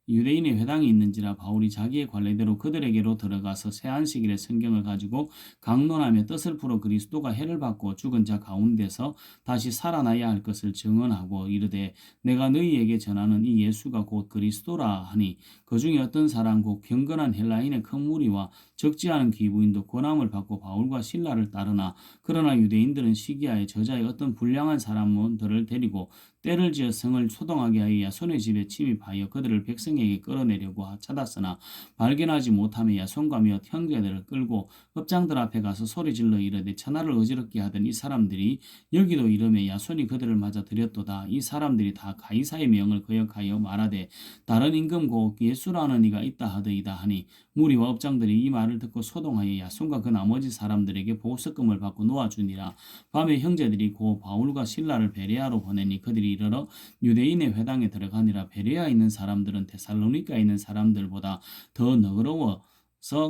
유대인의 회당이 있는지라. 바울이 자기의 관례대로 그들에게로 들어가서 새 안식일에 성경을 가지고 강론하며 뜻을 풀어 그리스도가 해를 받고 죽은 자 가운데서 다시 살아나야 할 것을 증언하고 이르되 내가 너희에게 전하는 이 예수가 곧 그리스도라 하니 그 중에 어떤 사람 곧 경건한 헬라인의 큰 무리와 적지 않은 귀부인도 권함을 받고 바울과 실라를 따르나 그러나 유대인들은 시기하에 저자의 어떤 불량한 사람들을 데리고 때를 지어 성을 소동하게 하여 야손의 집에 침입하여 그들을 백성에게 끌어내려고 찾았으나 발견하지 못하며 야손과 몇 형제들을 끌고 업장들 앞에 가서 소리질러 이르되 천하를 어지럽게 하던 이 사람들이 여기도 이르매 야손이 그들을 맞아 들였도다. 이 사람들이 다 가이사의 명을 거역하여 말하되 다른 임금 곧 예수라는 이가 있다 하더이다 하니 무리와 업장들이 이 말을 듣고 소동하여 야손과 그 나머지 사람들에게 보석금을 받고 놓아주니라. 밤에 형제들이 고 바울과 신라를 베레아로 보내니 그들이 이르러 유대인의 회당에 들어가니라. 베레아에 있는 사람들은 데살로니가에 있는 사람들보다 더 너그러워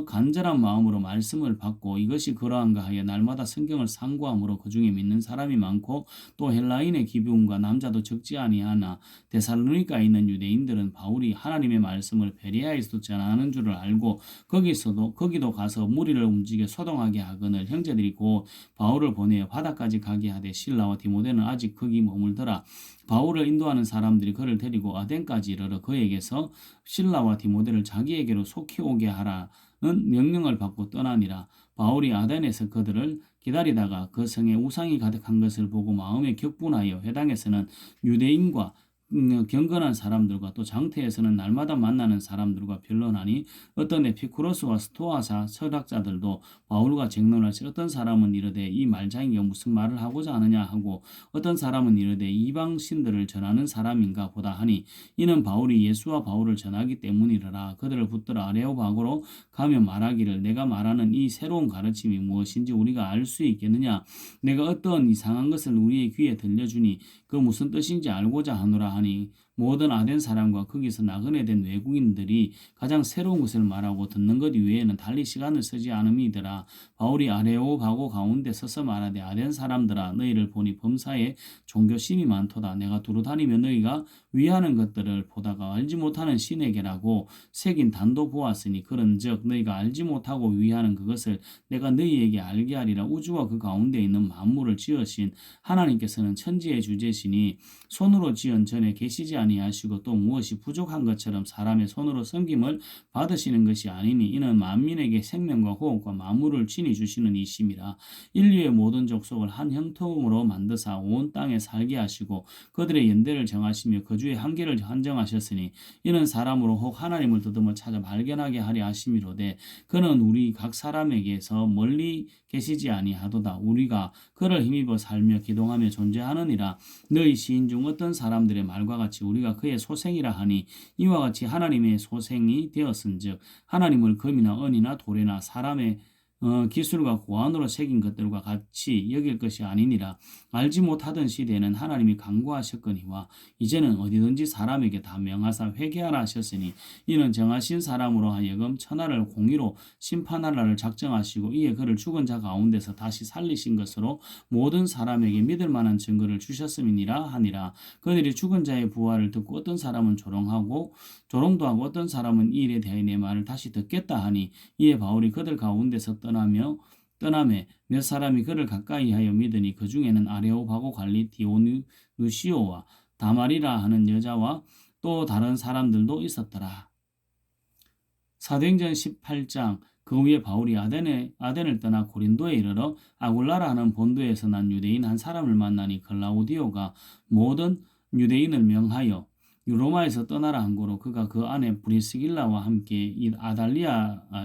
간절한 마음으로 말씀을 받고 이것이 그러한가 하여 날마다 성경을 상고함으로 그 중에 믿는 사람이 많고 또 헬라인의 기브온과 남자도 적지 아니하나 데살로니가에 있는 유대인들은 바울이 하나님의 말씀을 베레아에서도 전하는 줄을 알고 거기도 가서 무리를 움직여 소동하게 하거늘 형제들이 곧 바울을 보내어 바다까지 가게 하되 실라와 디모데는 아직 거기 머물더라. 바울을 인도하는 사람들이 그를 데리고 아덴까지 이르러 그에게서 실라와 디모데를 자기에게로 속히 오게 하라는 명령을 받고 떠나니라. 바울이 아덴에서 그들을 기다리다가 그 성에 우상이 가득한 것을 보고 마음에 격분하여 회당에서는 유대인과 경건한 사람들과 또 장태에서는 날마다 만나는 사람들과 변론하니 어떤 에피쿠로스와 스토아사 철학자들도 바울과 쟁론하시 어떤 사람은 이르되 이 말장이가 무슨 말을 하고자 하느냐 하고 어떤 사람은 이르되 이방 신들을 전하는 사람인가 보다 하니 이는 바울이 예수와 바울을 전하기 때문이라. 그들을 붙들어 아레오바고로 가며 말하기를 내가 말하는 이 새로운 가르침이 무엇인지 우리가 알 수 있겠느냐. 내가 어떤 이상한 것을 우리의 귀에 들려주니 그 무슨 뜻인지 알고자 하노라 하니 모든 아덴 사람과 거기서 나그네 된 외국인들이 가장 새로운 것을 말하고 듣는 것 이외에는 달리 시간을 쓰지 않음이더라. 바울이 아레오바고 가운데 서서 말하되 아덴 사람들아 너희를 보니 범사에 종교심이 많도다. 내가 두루 다니며 너희가 위하는 것들을 보다가 알지 못하는 신에게라고 새긴 단도 보았으니 그런즉 너희가 알지 못하고 위하는 그것을 내가 너희에게 알게 하리라. 우주와 그 가운데 있는 만물을 지으신 하나님께서는 천지의 주제시니 손으로 지은 전에 계시지 아니하시고 또 무엇이 부족한 것처럼 사람의 손으로 섬김을 받으시는 것이 아니니 이는 만민에게 생명과 호흡과 만물을 친히 주시는 이심이라. 인류의 모든 족속을 한 형통으로 만드사 온 땅에 살게 하시고 그들의 연대를 정하시며 거주의 한계를 한정하셨으니 이는 사람으로 혹 하나님을 더듬어 찾아 발견하게 하려 하심이로되 그는 우리 각 사람에게서 멀리 계시지 아니하도다. 우리가 그를 힘입어 살며 기동하며 존재하느니라. 너희 시인 중 어떤 사람들의 말과 같이 우리가 그의 소생이라 하니 이와 같이 하나님의 소생이 되었은즉 하나님을 금이나 은이나 돌이나 사람의 기술과 고안으로 새긴 것들과 같이 여길 것이 아니니라. 알지 못하던 시대에는 하나님이 강구하셨거니와 이제는 어디든지 사람에게 다 명하사 회개하라 하셨으니 이는 정하신 사람으로 하여금 천하를 공의로 심판하라를 작정하시고 이에 그를 죽은 자 가운데서 다시 살리신 것으로 모든 사람에게 믿을 만한 증거를 주셨음이니라 하니라. 그들이 죽은 자의 부활을 듣고 어떤 사람은 조롱도 하고 어떤 사람은 이 일에 대하여 내 말을 다시 듣겠다 하니 이에 바울이 그들 가운데서 떠나매 몇 사람이 그를 가까이 하여 믿으니 그 중에는 아레오바고 관리 디오누시오와 다말이라 하는 여자와 또 다른 사람들도 있었더라. 사도행전 18장 그 후에 바울이 아덴을 떠나 고린도에 이르러 아굴라라 하는 본도에서 난 유대인 한 사람을 만나니 글라우디오가 모든 유대인을 명하여 로마에서 떠나라 한 거로 그가 그 안에 브리스길라와 함께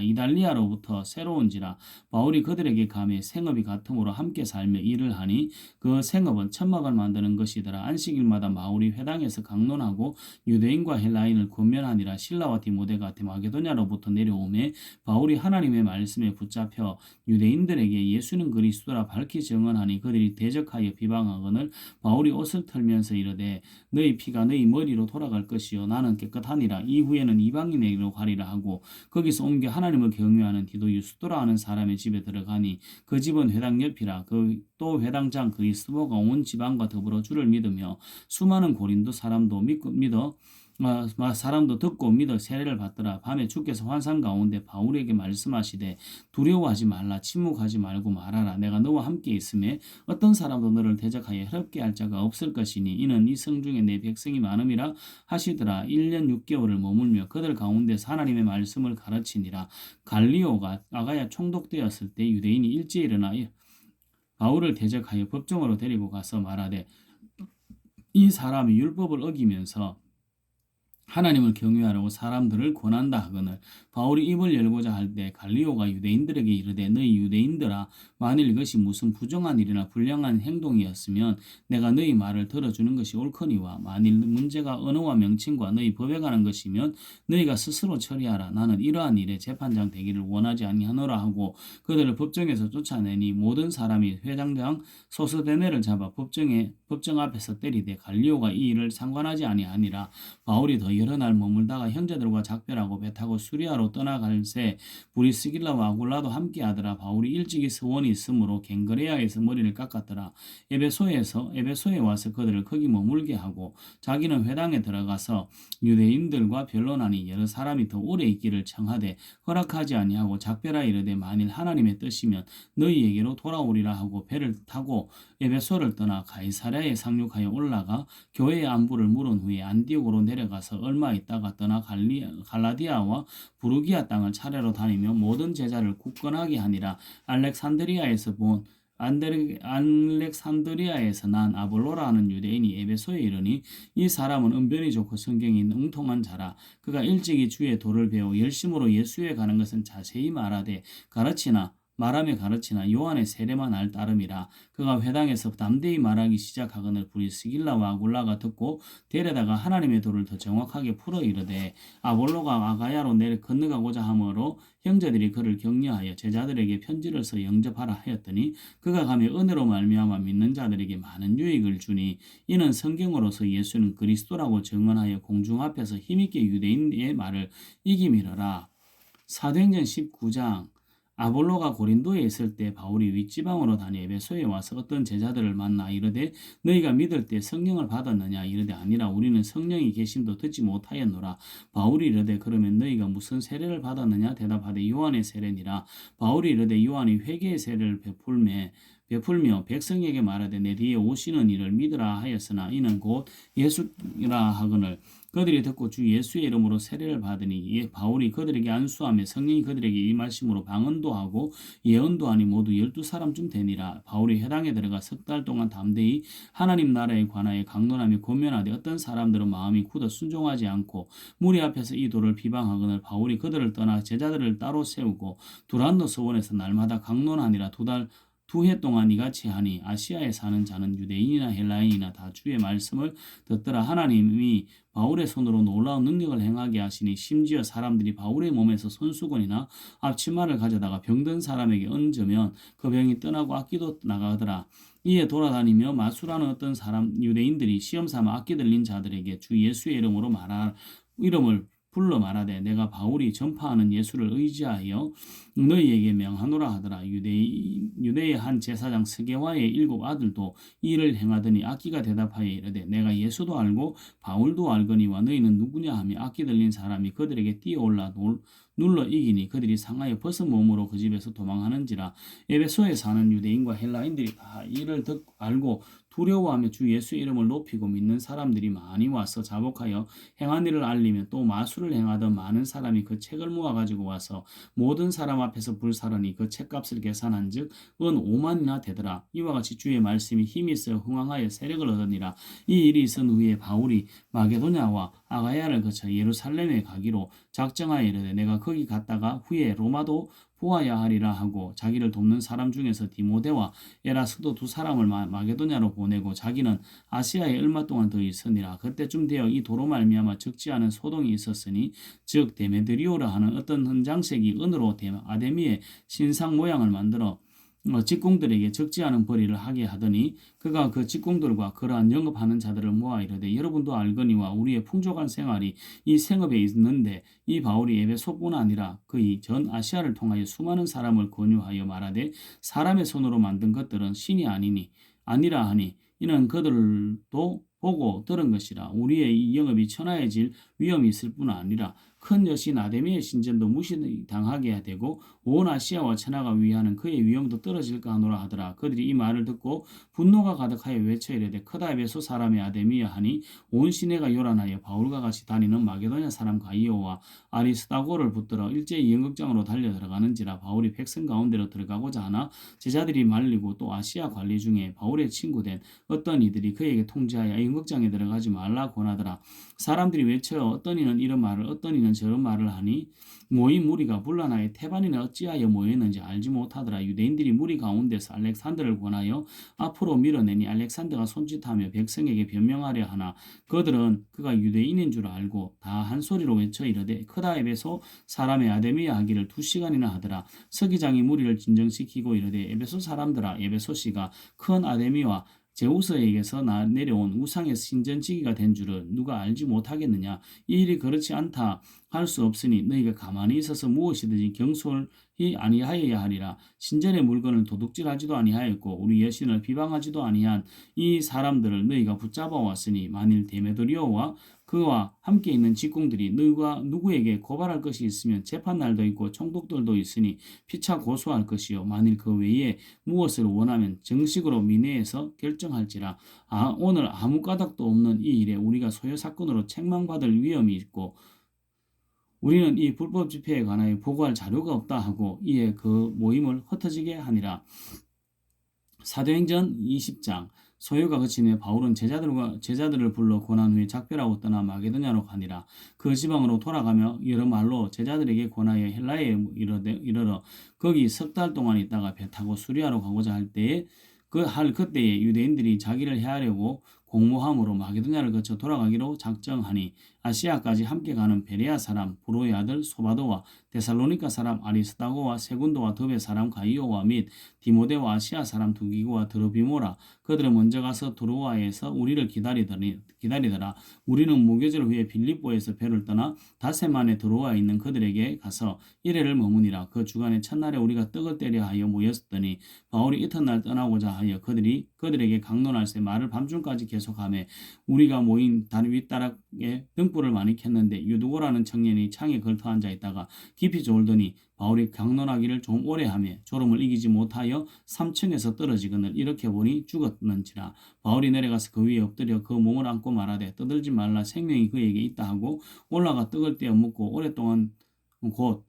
이달리아로부터 새로운지라. 바울이 그들에게 감히 생업이 같음으로 함께 살며 일을 하니 그 생업은 천막을 만드는 것이더라. 안식일마다 바울이 회당에서 강론하고 유대인과 헬라인을 권면하니라. 실라와 디모데가 마게도냐로부터 내려오매 바울이 하나님의 말씀에 붙잡혀 유대인들에게 예수는 그리스도라 밝히 증언하니 그들이 대적하여 비방하거늘 바울이 옷을 털면서 이르되 너희 피가 너희 머리로 돌아갈 것이요 나는 깨끗하니라. 이후에는 이방인에게로 가리라 하고 거기서 옮겨 하나님을 경외하는 디도 유스도라 하는 사람의 집에 들어가니 그 집은 회당 옆이라. 또 회당장 그리스도가 온 지방과 더불어 주를 믿으며 수많은 고린도 사람도 사람도 듣고 믿어 세례를 받더라. 밤에 주께서 환상 가운데 바울에게 말씀하시되 두려워하지 말라. 침묵하지 말고 말하라. 내가 너와 함께 있음에 어떤 사람도 너를 대적하여 해롭게 할 자가 없을 것이니 이는 이 성 중에 내 백성이 많음이라 하시더라. 1년 6개월을 머물며 그들 가운데서 하나님의 말씀을 가르치니라. 갈리오가 아가야 총독되었을 때 유대인이 일제히 일어나 바울을 대적하여 법정으로 데리고 가서 말하되 이 사람이 율법을 어기면서 하나님을 경외하라고 사람들을 권한다 하거늘 바울이 입을 열고자 할 때 갈리오가 유대인들에게 이르되 너희 유대인들아 만일 이것이 무슨 부정한 일이나 불량한 행동이었으면 내가 너희 말을 들어주는 것이 옳거니와 만일 문제가 언어와 명칭과 너희 법에 관한 것이면 너희가 스스로 처리하라. 나는 이러한 일에 재판장 되기를 원하지 아니하노라 하고 그들을 법정에서 쫓아내니 모든 사람이 회장장 소스데네를 잡아 법정 앞에서 때리되 갈리오가 이 일을 상관하지 아니하니라. 바울이 더 여러 날 머물다가 형제들과 작별하고 배 타고 수리아로 떠나갈새 브리스길라와 아굴라도 함께하더라. 바울이 일찍이 서원이 있으므로 갱그레아에서 머리를 깎았더라. 에베소에 와서 그들을 거기 머물게 하고 자기는 회당에 들어가서 유대인들과 변론하니 여러 사람이 더 오래 있기를 청하되 허락하지 아니하고 작별하여 이르되 만일 하나님의 뜻이면 너희에게로 돌아오리라 하고 배를 타고 에베소를 떠나 가이사랴에 상륙하여 올라가 교회의 안부를 물은 후에 안디옥으로 내려가서 얼마 있다가 떠나 갈라디아와 부르기아 땅을 차례로 다니며 모든 제자를 굳건하게 하니라. 알렉산드리아에서 난 아볼로라 하는 유대인이 에베소에 이르니 이 사람은 은변이 좋고 성경이 웅통한 자라. 그가 일찍이 주의 도를 배워 열심으로 예수에 가는 것은 자세히 말하되 말하며 가르치나 요한의 세례만 알 따름이라. 그가 회당에서 담대히 말하기 시작하거늘 브리스길라와 아굴라가 듣고 데려다가 하나님의 도를 더 정확하게 풀어 이르되 아볼로가 아가야로 내려 건너가고자 하므로 형제들이 그를 격려하여 제자들에게 편지를 써 영접하라 하였더니 그가 가며 은혜로 말미암아 믿는 자들에게 많은 유익을 주니 이는 성경으로서 예수는 그리스도라고 증언하여 공중 앞에서 힘있게 유대인의 말을 이기미러라. 사도행전 19장. 아볼로가 고린도에 있을 때 바울이 윗지방으로 다니 에베소에 와서 어떤 제자들을 만나 이르되 너희가 믿을 때 성령을 받았느냐 이르되 아니라 우리는 성령이 계심도 듣지 못하였노라. 바울이 이르되 그러면 너희가 무슨 세례를 받았느냐 대답하되 요한의 세례니라. 바울이 이르되 요한이 회개의 세례를 베풀며 백성에게 말하되 내 뒤에 오시는 이를 믿으라 하였으나 이는 곧 예수라 하거늘 그들이 듣고 주 예수의 이름으로 세례를 받으니 바울이 그들에게 안수하며 성령이 그들에게 임하심으로 방언도 하고 예언도 하니 모두 12사람쯤 되니라. 바울이 회당에 들어가 석 달 동안 담대히 하나님 나라에 관하여 강론하며 권면하되 어떤 사람들은 마음이 굳어 순종하지 않고 무리 앞에서 이 도를 비방하거늘 바울이 그들을 떠나 제자들을 따로 세우고 두란노 서원에서 날마다 강론하니라. 두 해 동안 이같이 하니 아시아에 사는 자는 유대인이나 헬라인이나 다 주의 말씀을 듣더라. 하나님이 바울의 손으로 놀라운 능력을 행하게 하시니 심지어 사람들이 바울의 몸에서 손수건이나 앞치마를 가져다가 병든 사람에게 얹으면 그 병이 떠나고 악기도 나가더라. 이에 돌아다니며 마수라는 어떤 유대인들이 시험삼아 악기 들린 자들에게 주 예수의 이름을 불러 말하되 내가 바울이 전파하는 예수를 의지하여 너희에게 명하노라 하더라. 유대의 한 제사장 스게와의 7 아들도 이를 행하더니 악기가 대답하여 이르되 내가 예수도 알고 바울도 알거니와 너희는 누구냐 하며 악기 들린 사람이 그들에게 뛰어올라 눌러 이기니 그들이 상하여 벗은 몸으로 그 집에서 도망하는지라. 에베소에 사는 유대인과 헬라인들이 다 이를 알고 두려워하며 주 예수의 이름을 높이고 믿는 사람들이 많이 와서 자복하여 행한 일을 알리며 또 마술을 행하던 많은 사람이 그 책을 모아가지고 와서 모든 사람 앞에서 불사르니 그 책값을 계산한즉 은 5만이나 되더라. 이와 같이 주의 말씀이 힘이 있어 흥왕하여 세력을 얻으니라. 이 일이 있은 후에 바울이 마게도냐와 아가야를 거쳐 예루살렘에 가기로 작정하여 이르되 내가 거기 갔다가 후에 로마도 보아야 하리라 하고 자기를 돕는 사람 중에서 디모데와 에라스도 2사람을 마게도냐로 보내고 자기는 아시아에 얼마 동안 더 있으니라. 그때쯤 되어 이 도로 말미암아 적지 않은 소동이 있었으니 즉 데메드리오라 하는 어떤 흔장색이 은으로 아데미의 신상 모양을 만들어 직공들에게 적지 않은 벌이를 하게 하더니 그가 그 직공들과 그러한 영업하는 자들을 모아 이르되 여러분도 알거니와 우리의 풍족한 생활이 이 생업에 있는데 이 바울이 에베소뿐 아니라 그의 전 아시아를 통하여 수많은 사람을 권유하여 말하되 사람의 손으로 만든 것들은 신이 아니라 하니 이는 그들도 보고 들은 것이라. 우리의 이 영업이 천하해질 위험이 있을 뿐 아니라 큰 여신 아데미의 신전도 무시당하게 되고 온 아시아와 천하가 위하는 그의 위엄도 떨어질까 하노라 하더라. 그들이 이 말을 듣고 분노가 가득하여 외쳐 이르되 크다 에베소 사람의 아데미야 하니 온 시내가 요란하여 바울과 같이 다니는 마게도냐 사람 가이오와 아리스다고를 붙들어 일제히 연극장으로 달려 들어가는지라. 바울이 백성 가운데로 들어가고자 하나 제자들이 말리고 또 아시아 관리 중에 바울의 친구된 어떤 이들이 그에게 통지하여 연극장에 들어가지 말라 권하더라. 사람들이 외쳐 어떤 이는 이런 말을 어떤 이는 저런 말을 하니 모인 무리가 분란하여 태반이는 어찌하여 모였는지 알지 못하더라. 유대인들이 무리 가운데서 알렉산더를 권하여 앞으로 밀어내니 알렉산더가 손짓하며 백성에게 변명하려 하나 그들은 그가 유대인인 줄 알고 다 한 소리로 외쳐 이르되 크다 에베소 사람의 아데미야 하기를 2시간이나 하더라. 서기장이 무리를 진정시키고 이르되 에베소 사람들아 에베소시가 큰 아데미와 제우스에게서 내려온 우상의 신전지기가 된 줄을 누가 알지 못하겠느냐. 이 일이 그렇지 않다 할 수 없으니 너희가 가만히 있어서 무엇이든지 경솔히 아니하여야 하리라. 신전의 물건을 도둑질하지도 아니하였고 우리 여신을 비방하지도 아니한 이 사람들을 너희가 붙잡아 왔으니 만일 데메드리오와 그와 함께 있는 직공들이 누구에게 고발할 것이 있으면 재판날도 있고 총독들도 있으니 피차 고소할 것이요 만일 그 외에 무엇을 원하면 정식으로 민회에서 결정할지라. 오늘 아무 까닭도 없는 이 일에 우리가 소요 사건으로 책망받을 위험이 있고 우리는 이 불법 집회에 관하여 보고할 자료가 없다 하고 이에 그 모임을 흩어지게 하니라. 사도행전 20장. 소요가 그치매 바울은 제자들을 불러 권한 후에 작별하고 떠나 마게도냐로 가니라. 그 지방으로 돌아가며 여러 말로 제자들에게 권하여 헬라에 이르러 거기 3달 동안 있다가 배 타고 수리아로 가고자 할 때에 그때에 유대인들이 자기를 해하려고 공모함으로 마게도냐를 거쳐 돌아가기로 작정하니 아시아까지 함께 가는 베레아 사람 브로의 아들 소바도와 데살로니가 사람 아리스다고와 세군도와 더베 사람 가이오와 및 디모데와 아시아 사람 두기고와 드로비모라 그들은 먼저 가서 드로아에서 우리를 기다리더라. 우리는 무교절 후에 빌립보에서 배를 떠나 닷새만에 드로아에 있는 그들에게 가서 이래를 머무니라. 그 주간에 첫날에 우리가 떡을 때려 하여 모였더니 바울이 이튿날 떠나고자 하여 그들에게 강론할세 말을 밤중까지 계속하며 우리가 모인 다리 윗다락에 등불을 많이 켰는데 유두고라는 청년이 창에 걸터 앉아 있다가 깊이 졸더니 바울이 강론하기를 좀 오래 하며 졸음을 이기지 못하여 3층에서 떨어지거늘 이렇게 보니 죽었는지라. 바울이 내려가서 그 위에 엎드려 그 몸을 안고 말하되 떠들지 말라 생명이 그에게 있다 하고 올라가 떡을 떼어 먹고 오랫동안 곧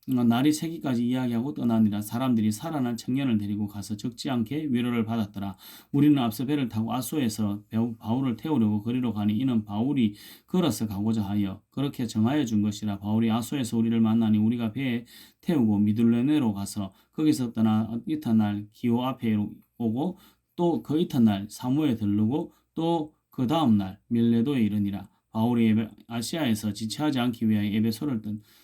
날이 새기까지 이야기하고 떠나니라. 사람들이 살아난 청년을 데리고 가서 적지 않게 위로를 받았더라. 우리는 앞서 배를 타고 아소에서 바울을 태우려고 거리로 가니 이는 바울이 걸어서 가고자 하여 그렇게 정하여 준 것이라. 바울이 아소에서 우리를 만나니 우리가 배에 태우고 미둘레네로 가서 거기서 떠나 이튿날 기호 앞에 오고 또 그 이튿날 사무에 들르고 또 그 다음날 밀레도에 이르니라. 바울이 아시아에서 지체하지 않기 위하여 에베소를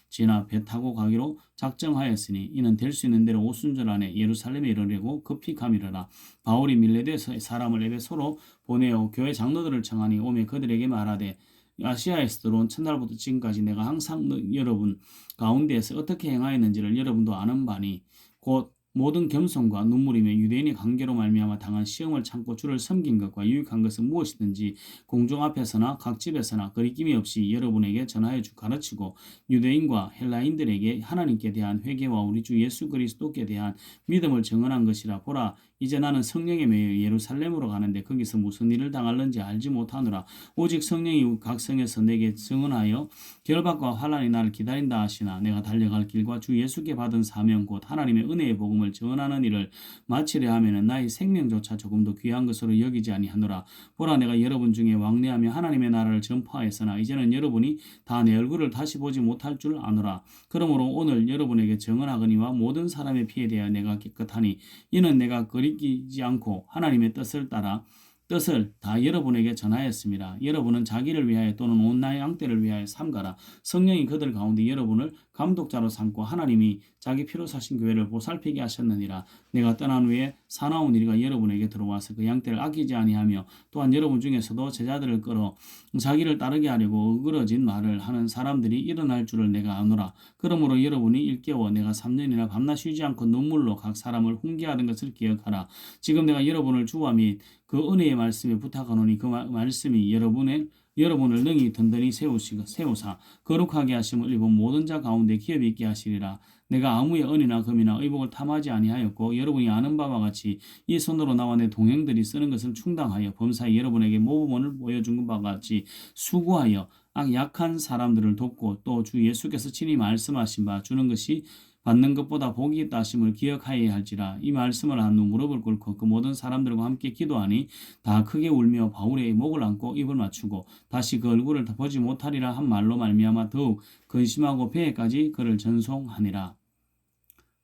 지나 배 타고 가기로 작정하였으니 이는 될 수 있는 대로 오순절 안에 예루살렘에 이르려고 급히 가미르라. 바울이 밀레도에서 사람을 에베소로 보내어 교회 장로들을 청하니 오매 그들에게 말하되 아시아에서 들어온 첫날부터 지금까지 내가 항상 여러분 가운데에서 어떻게 행하였는지를 여러분도 아는 바니 곧 모든 겸손과 눈물이며 유대인의 관계로 말미암아 당한 시험을 참고 주를 섬긴 것과 유익한 것은 무엇이든지 공중 앞에서나 각 집에서나 거리낌이 없이 여러분에게 전하여 가르치고 유대인과 헬라인들에게 하나님께 대한 회개와 우리 주 예수 그리스도께 대한 믿음을 증언한 것이라. 보라 이제 나는 성령에 매여 예루살렘으로 가는데 거기서 무슨 일을 당할는지 알지 못하노라. 오직 성령이 각 성에서 내게 증언하여 결박과 환난이 나를 기다린다 하시나 내가 달려갈 길과 주 예수께 받은 사명 곧 하나님의 은혜의 복음을 증언하는 일을 마치려 하면은 나의 생명조차 조금도 귀한 것으로 여기지 아니하노라. 보라 내가 여러분 중에 왕래하며 하나님의 나라를 전파하였으나 이제는 여러분이 다 내 얼굴을 다시 보지 못할 줄 아노라. 그러므로 오늘 여러분에게 증언하거니와 모든 사람의 피에 대하여 내가 깨끗하니 이는 내가 거리끼지 않고 하나님의 뜻을 다 여러분에게 전하였습니다. 여러분은 자기를 위하여 또는 온 나의 양떼를 위하여 삼가라. 성령이 그들 가운데 여러분을 감독자로 삼고 하나님이 자기 피로 사신 교회를 보살피게 하셨느니라. 내가 떠난 후에 사나운 이리가 여러분에게 들어와서 그 양떼를 아끼지 아니하며 또한 여러분 중에서도 제자들을 끌어 자기를 따르게 하려고 어그러진 말을 하는 사람들이 일어날 줄을 내가 아노라. 그러므로 여러분이 일깨워 내가 3년이나 밤낮 쉬지 않고 눈물로 각 사람을 훈계하는 것을 기억하라. 지금 내가 여러분을 주와 및 그 은혜의 말씀에 부탁하노니 그 말씀이 여러분을 능히 든든히 세우사 거룩하게 하심을 입은 모든 자 가운데 기업이 있게 하시리라. 내가 아무의 은이나 금이나 의복을 탐하지 아니하였고 여러분이 아는 바와 같이 이 손으로 나와 내 동행들이 쓰는 것을 충당하여 범사에 여러분에게 모범을 보여준 바와 같이 수고하여 약한 사람들을 돕고 또 주 예수께서 친히 말씀하신 바 주는 것이 받는 것보다 복이 있다 하심을 기억하여야 할지라. 이 말씀을 한 후 무릎을 꿇고 그 모든 사람들과 함께 기도하니 다 크게 울며 바울의 목을 안고 입을 맞추고 다시 그 얼굴을 보지 못하리라 한 말로 말미암아 더욱 근심하고 배에까지 그를 전송하니라.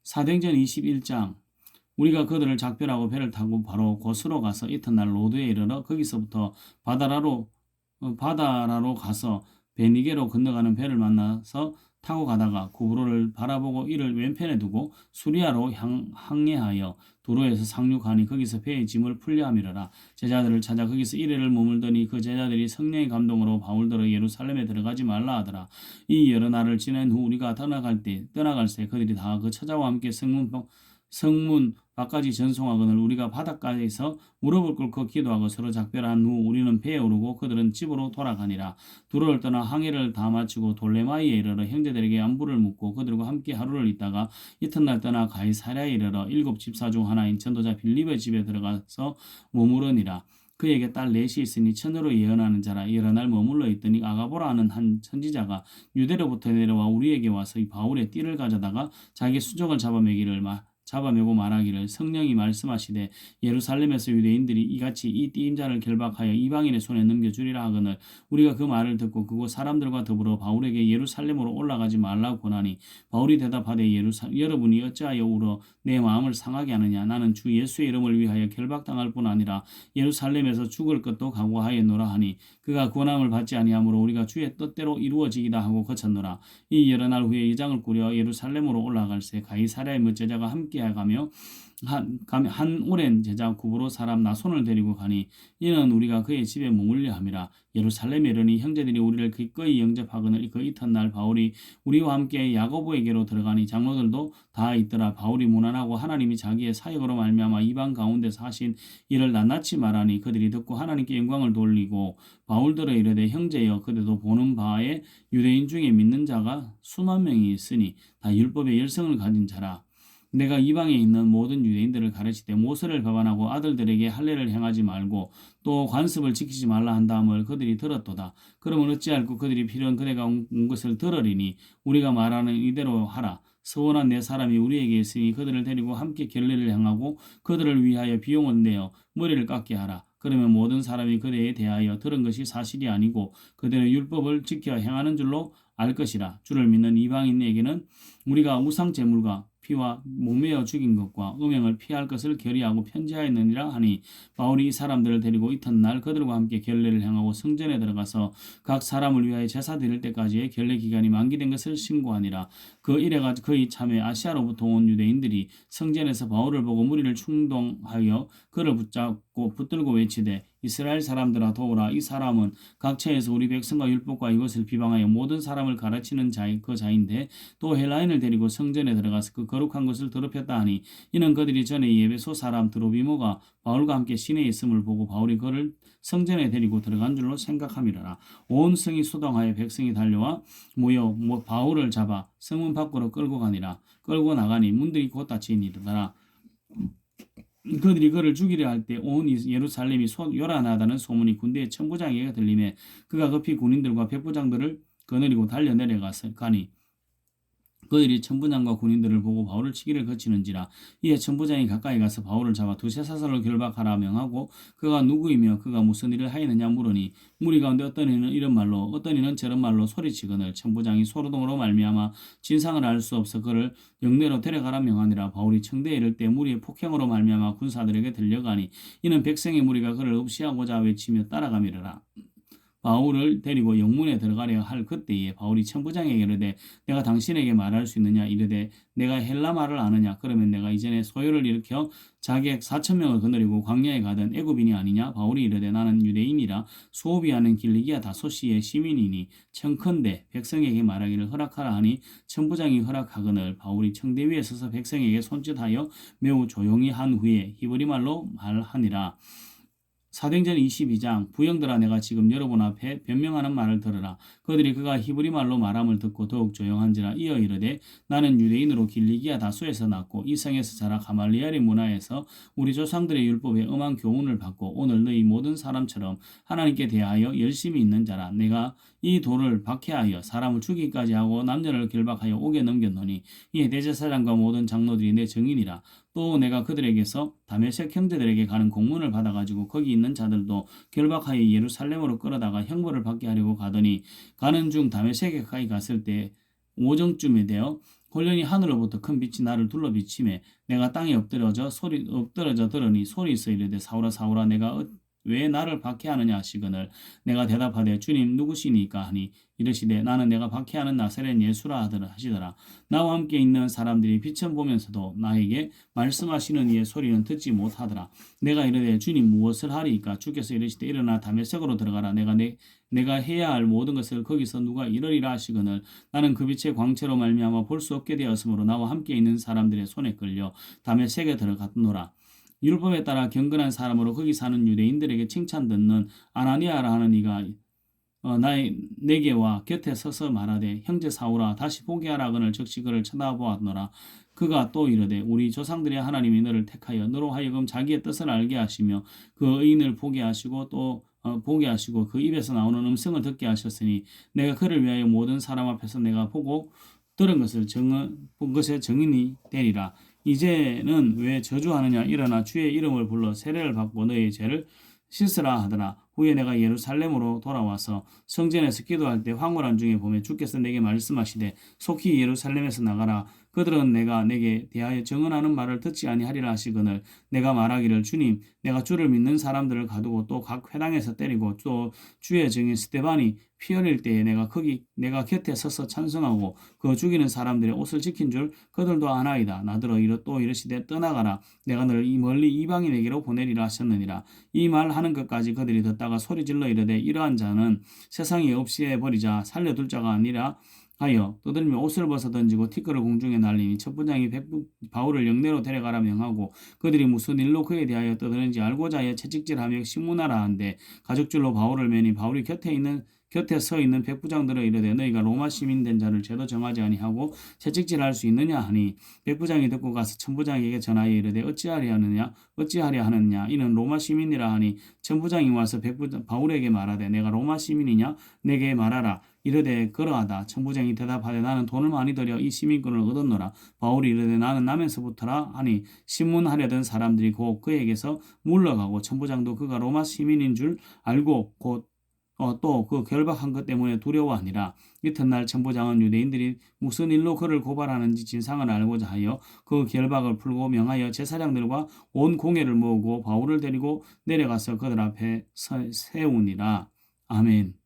사도행전 21장. 우리가 그들을 작별하고 배를 타고 바로 곧으로 가서 이튿날 로드에 이르러 거기서부터 바다라로 가서 베니게로 건너가는 배를 만나서 타고 가다가 구브로를 바라보고 이를 왼편에 두고 수리아로 항해하여 도로에서 상륙하니 거기서 배의 짐을 풀려함이라라. 제자들을 찾아 거기서 이래를 머물더니 그 제자들이 성령의 감동으로 바울더러 예루살렘에 들어가지 말라 하더라. 이 여러 날을 지낸 후 우리가 떠나갈새 그들이 다 그 처자와 함께 성문 밖까지 전송하거늘 우리가 바닷가에서 무릎을 꿇고 기도하고 서로 작별한 후 우리는 배에 오르고 그들은 집으로 돌아가니라. 두로를 떠나 항해를 다 마치고 돌레마이에 이르러 형제들에게 안부를 묻고 그들과 함께 하루를 있다가 이튿날 떠나 가이사랴에 이르러 7 집사 중 하나인 전도자 빌립의 집에 들어가서 머무르니라. 그에게 딸 넷이 있으니 처녀로 예언하는 자라. 여러 날 머물러 있더니 아가보라 하는 한 선지자가 유대로부터 내려와 우리에게 와서 이 바울의 띠를 가져다가 자기 수족을 잡아매고 말하기를 성령이 말씀하시되 예루살렘에서 유대인들이 이같이 이 띠임자를 결박하여 이방인의 손에 넘겨주리라 하거늘 우리가 그 말을 듣고 그곳 사람들과 더불어 바울에게 예루살렘으로 올라가지 말라고 권하니 바울이 대답하되 여러분이 어찌하여 울어 내 마음을 상하게 하느냐. 나는 주 예수의 이름을 위하여 결박당할 뿐 아니라 예루살렘에서 죽을 것도 각오하였노라 하니 그가 권함을 받지 아니하므로 우리가 주의 뜻대로 이루어지기다 하고 거쳤노라. 이 여러 날 후에 이장을 꾸려 예루살렘으로 올라갈새 가이사랴의 몇 제자가 함께 가며 한 오랜 제자 구브로 사람 나손을 데리고 가니 이는 우리가 그의 집에 머물려 함이라. 예루살렘에 이르니 형제들이 우리를 기꺼이 영접하거늘 그 이튿날 바울이 우리와 함께 야고보에게로 들어가니 장로들도 다 있더라. 바울이 무난하고 하나님이 자기의 사역으로 말미암아 이방 가운데서 하신 일을 낱낱이 말하니 그들이 듣고 하나님께 영광을 돌리고 바울들의 이르되 형제여 그대도 보는 바에 유대인 중에 믿는 자가 수만 명이 있으니 다 율법의 열성을 가진 자라. 내가 이방에 있는 모든 유대인들을 가르치되 모세를 배반하고 아들들에게 할례를 행하지 말고 또 관습을 지키지 말라 한다함을 그들이 들었도다. 그러면 어찌할꼬 그들이 필요한 그대가 온 것을 들으리니 우리가 말하는 이대로 하라. 서원한 네 사람이 우리에게 있으니 그들을 데리고 함께 결례를 행하고 그들을 위하여 비용을 내어 머리를 깎게 하라. 그러면 모든 사람이 그대에 대하여 들은 것이 사실이 아니고 그대는 율법을 지켜 행하는 줄로 알 것이라. 주를 믿는 이방인에게는 우리가 우상 제물과 피와 목매어 죽인 것과 음행을 피할 것을 결의하고 편지하였느니라 하니 바울이 이 사람들을 데리고 이튿날 그들과 함께 결례를 행하고 성전에 들어가서 각 사람을 위하여 제사 드릴 때까지의 결례 기간이 만기된 것을 신고하니라. 그 이래가 거의 참에 아시아로부터 온 유대인들이 성전에서 바울을 보고 무리를 충동하여 그를 붙들고 외치되 이스라엘 사람들아 도우라. 이 사람은 각처에서 우리 백성과 율법과 이것을 비방하여 모든 사람을 가르치는 자인데 또 헬라인을 데리고 성전에 들어가서 그 거룩한 것을 더럽혔다 하니 이는 그들이 전에 예배소 사람 드로비모가 바울과 함께 시내에 있음을 보고 바울이 그를 성전에 데리고 들어간 줄로 생각함이라. 온 성이 소동하여 백성이 달려와 모여 바울을 잡아 성문 밖으로 끌고 나가니 문들이 곧 닫히니라. 그들이 그를 죽이려 할 때 온 예루살렘이 요란하다는 소문이 군대의 천부장에게 들리매 그가 급히 군인들과 백부장들을 거느리고 달려 내려가니 그들이 천부장과 군인들을 보고 바울을 치기를 거치는지라. 이에 천부장이 가까이 가서 바울을 잡아 두세 사살로 결박하라 명하고 그가 누구이며 그가 무슨 일을 하였느냐 물으니 무리 가운데 어떤 이는 이런 말로 어떤 이는 저런 말로 소리치거늘 천부장이 소로동으로 말미암아 진상을 알 수 없어 그를 영내로 데려가라 명하니라. 바울이 청대에 이를 때 무리의 폭행으로 말미암아 군사들에게 들려가니 이는 백성의 무리가 그를 없이하고자 외치며 따라가미르라. 바울을 데리고 영문에 들어가려 할 그때에 바울이 천부장에게 이르되 내가 당신에게 말할 수 있느냐 이르되 내가 헬라 말을 아느냐. 그러면 내가 이전에 소요를 일으켜 자객 4,000명을 거느리고 광야에 가던 애굽인이 아니냐. 바울이 이르되 나는 유대인이라 수오비 하는 길리기아 다소시의 시민이니 청컨대 백성에게 말하기를 허락하라 하니 천부장이 허락하거늘 바울이 청대 위에 서서 백성에게 손짓하여 매우 조용히 한 후에 히브리 말로 말하니라. 사도행전 22장 부형들아 내가 지금 여러분 앞에 변명하는 말을 들으라. 그들이 그가 히브리 말로 말함을 듣고 더욱 조용한지라. 이어 이르되 나는 유대인으로 길리기아 다수에서 났고 이 성에서 자라 가말리엘의 문화에서 우리 조상들의 율법에 엄한 교훈을 받고 오늘 너희 모든 사람처럼 하나님께 대하여 열심히 있는 자라. 내가 이 돌을 박해하여 사람을 죽이기까지 하고 남녀를 결박하여 옥에 넘겼노니 이에 대제사장과 모든 장로들이 내 증인이라. 또 내가 그들에게서 다메섹 형제들에게 가는 공문을 받아가지고 거기 있는 자들도 결박하여 예루살렘으로 끌어다가 형벌을 받게 하려고 가더니 가는 중 다메섹에 가까이 갔을 때 오정쯤에 되어 홀련히 하늘로부터 큰 빛이 나를 둘러 비치매 내가 땅에 엎드러져 들으니 소리 있어 이르되 사울아 사울아 내가 왜 나를 박해하느냐 하시거늘 내가 대답하되 주님 누구시니까 하니 이르시되 나는 내가 박해하는 나사렛 예수라 하시더라. 나와 함께 있는 사람들이 빛을 보면서도 나에게 말씀하시는 이의 소리는 듣지 못하더라. 내가 이르되 주님 무엇을 하리이까 주께서 이르시되 일어나 다메섹으로 들어가라. 내가 해야 할 모든 것을 거기서 누가 이르리라 하시거늘 나는 그 빛의 광채로 말미암아 볼 수 없게 되었으므로 나와 함께 있는 사람들의 손에 끌려 다메섹에 들어갔노라. 율법에 따라 경건한 사람으로 거기 사는 유대인들에게 칭찬 듣는 아나니아라 하는 이가 내게와 곁에 서서 말하되 형제 사울아 다시 포기하라 그늘 즉시 그를 쳐다보았노라. 그가 또 이르되 우리 조상들의 하나님이 너를 택하여 너로 하여금 자기의 뜻을 알게 하시며 그 의인을 보게 하시고 또 보게 하시고 그 입에서 나오는 음성을 듣게 하셨으니 내가 그를 위하여 모든 사람 앞에서 내가 보고 들은 것을 본 것의 증인이 되리라. 이제는 왜 저주하느냐 일어나 주의 이름을 불러 세례를 받고 너의 죄를 씻으라 하더라. 후에 내가 예루살렘으로 돌아와서 성전에서 기도할 때 황홀한 중에 보면 주께서 내게 말씀하시되 속히 예루살렘에서 나가라. 그들은 내가 내게 대하여 증언하는 말을 듣지 아니하리라 하시거늘 내가 말하기를 주님 내가 주를 믿는 사람들을 가두고 또 각 회당에서 때리고 또 주의 증인 스데반이 피 흘릴 때에 내가 곁에 서서 찬성하고 그 죽이는 사람들의 옷을 지킨 줄 그들도 아나이다. 나더러 또 이르시되 떠나가라. 내가 너를 멀리 이방인에게로 보내리라 하셨느니라. 이 말 하는 것까지 그들이 듣다가 소리질러 이르되 이러한 자는 세상에 없이 해버리자 살려둘 자가 아니라 하여 떠들며 옷을 벗어 던지고 티끌을 공중에 날리니 첩부장이 바울을 영내로 데려가라 명하고 그들이 무슨 일로 그에 대하여 떠드는지 알고자 하여 채찍질하며 신문하라 한데 가죽줄로 바울을 매니 바울이 곁에 서 있는 백부장들을 이르되 너희가 로마 시민 된 자를 죄도 정하지 아니하고 채찍질할 수 있느냐 하니 백부장이 듣고 가서 천부장에게 전하여 이르되 어찌하려 하느냐 이는 로마 시민이라 하니 천부장이 와서 바울에게 말하되 내가 로마 시민이냐 내게 말하라. 이르되 그러하다. 천부장이 대답하되 나는 돈을 많이 들여 이 시민권을 얻었노라. 바울이 이르되 나는 남에서부터라 하니 신문하려던 사람들이 곧 그에게서 물러가고 천부장도 그가 로마 시민인 줄 알고 곧 또 그 결박한 것 때문에 두려워하니라. 이튿날 천부장은 유대인들이 무슨 일로 그를 고발하는지 진상을 알고자 하여 그 결박을 풀고 명하여 제사장들과 온 공회를 모으고 바울을 데리고 내려가서 그들 앞에 세우니라. 아멘.